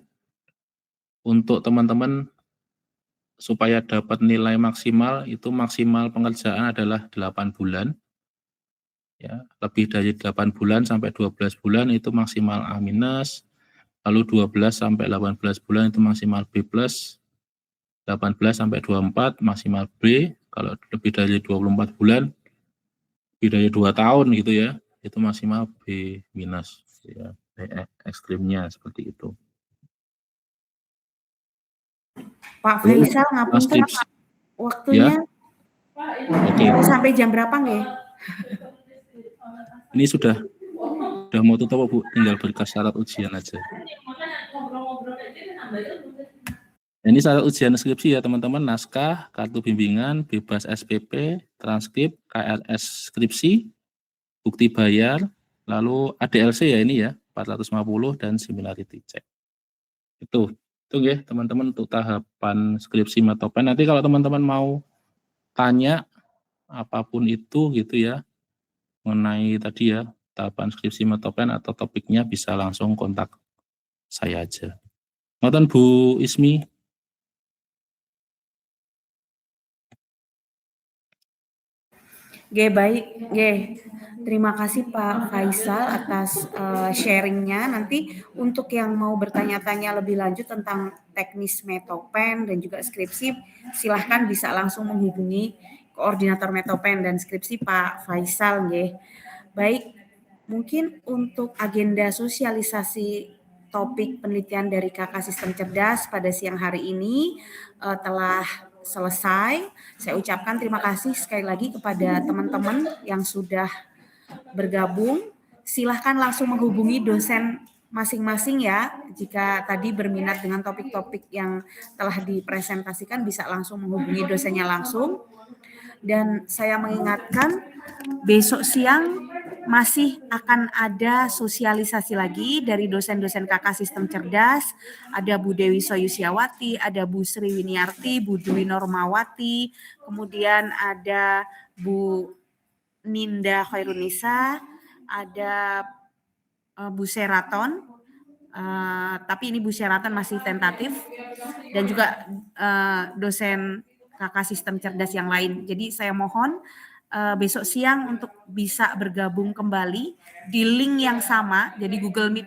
[SPEAKER 12] untuk teman-teman supaya dapat nilai maksimal, itu maksimal pengerjaan adalah 8 bulan. Ya, lebih dari 8 bulan sampai 12 bulan itu maksimal A-, lalu 12 sampai 18 bulan itu maksimal B+, 18 sampai 24 maksimal B, kalau lebih dari 24 bulan, lebih dari 2 tahun gitu ya, itu maksimal B-, ya, ekstrimnya seperti itu.
[SPEAKER 2] Pak Faisal, ngapunten Pak, waktunya
[SPEAKER 12] ya?
[SPEAKER 2] sampai jam berapa nggih?
[SPEAKER 12] Ini sudah mau tutup Bu, tinggal berkas syarat ujian aja. Ini syarat ujian skripsi ya teman-teman, naskah, kartu bimbingan, bebas SPP, transkrip, KRS skripsi, bukti bayar, lalu ADLC ya ini ya, 450 dan similarity check. Itu ya teman-teman untuk tahapan skripsi Matopen. Nanti kalau teman-teman mau tanya apapun itu gitu ya, mengenai tadi ya, tahapan skripsi Matopen atau topiknya bisa langsung kontak saya aja. Ngoten Bu Ismi.
[SPEAKER 2] Baik, terima kasih Pak Faisal atas sharingnya. Nanti untuk yang mau bertanya-tanya lebih lanjut tentang teknis Matopen dan juga skripsi, silahkan bisa langsung menghubungi koordinator Matopen dan skripsi Pak Faisal. Baik, mungkin untuk agenda sosialisasi topik penelitian dari Kakak Sistem Cerdas pada siang hari ini telah selesai. Saya ucapkan terima kasih sekali lagi kepada teman-teman yang sudah bergabung. Silahkan langsung menghubungi dosen masing-masing ya. Jika tadi berminat dengan topik-topik yang telah dipresentasikan, bisa langsung menghubungi dosennya langsung. Dan saya mengingatkan, besok siang masih akan ada sosialisasi lagi dari dosen-dosen Kakak Sistem Cerdas. Ada Bu Dewi Soyusiawati, ada Bu Sri Winiarti, Bu Dwi Normawati, kemudian ada Bu Ninda Khairunisa, ada Bu Seraton, tapi ini Bu Seraton masih tentatif, dan juga dosen Kakak Sistem Cerdas yang lain. Jadi saya mohon besok siang untuk bisa bergabung kembali di link yang sama, jadi Google Meet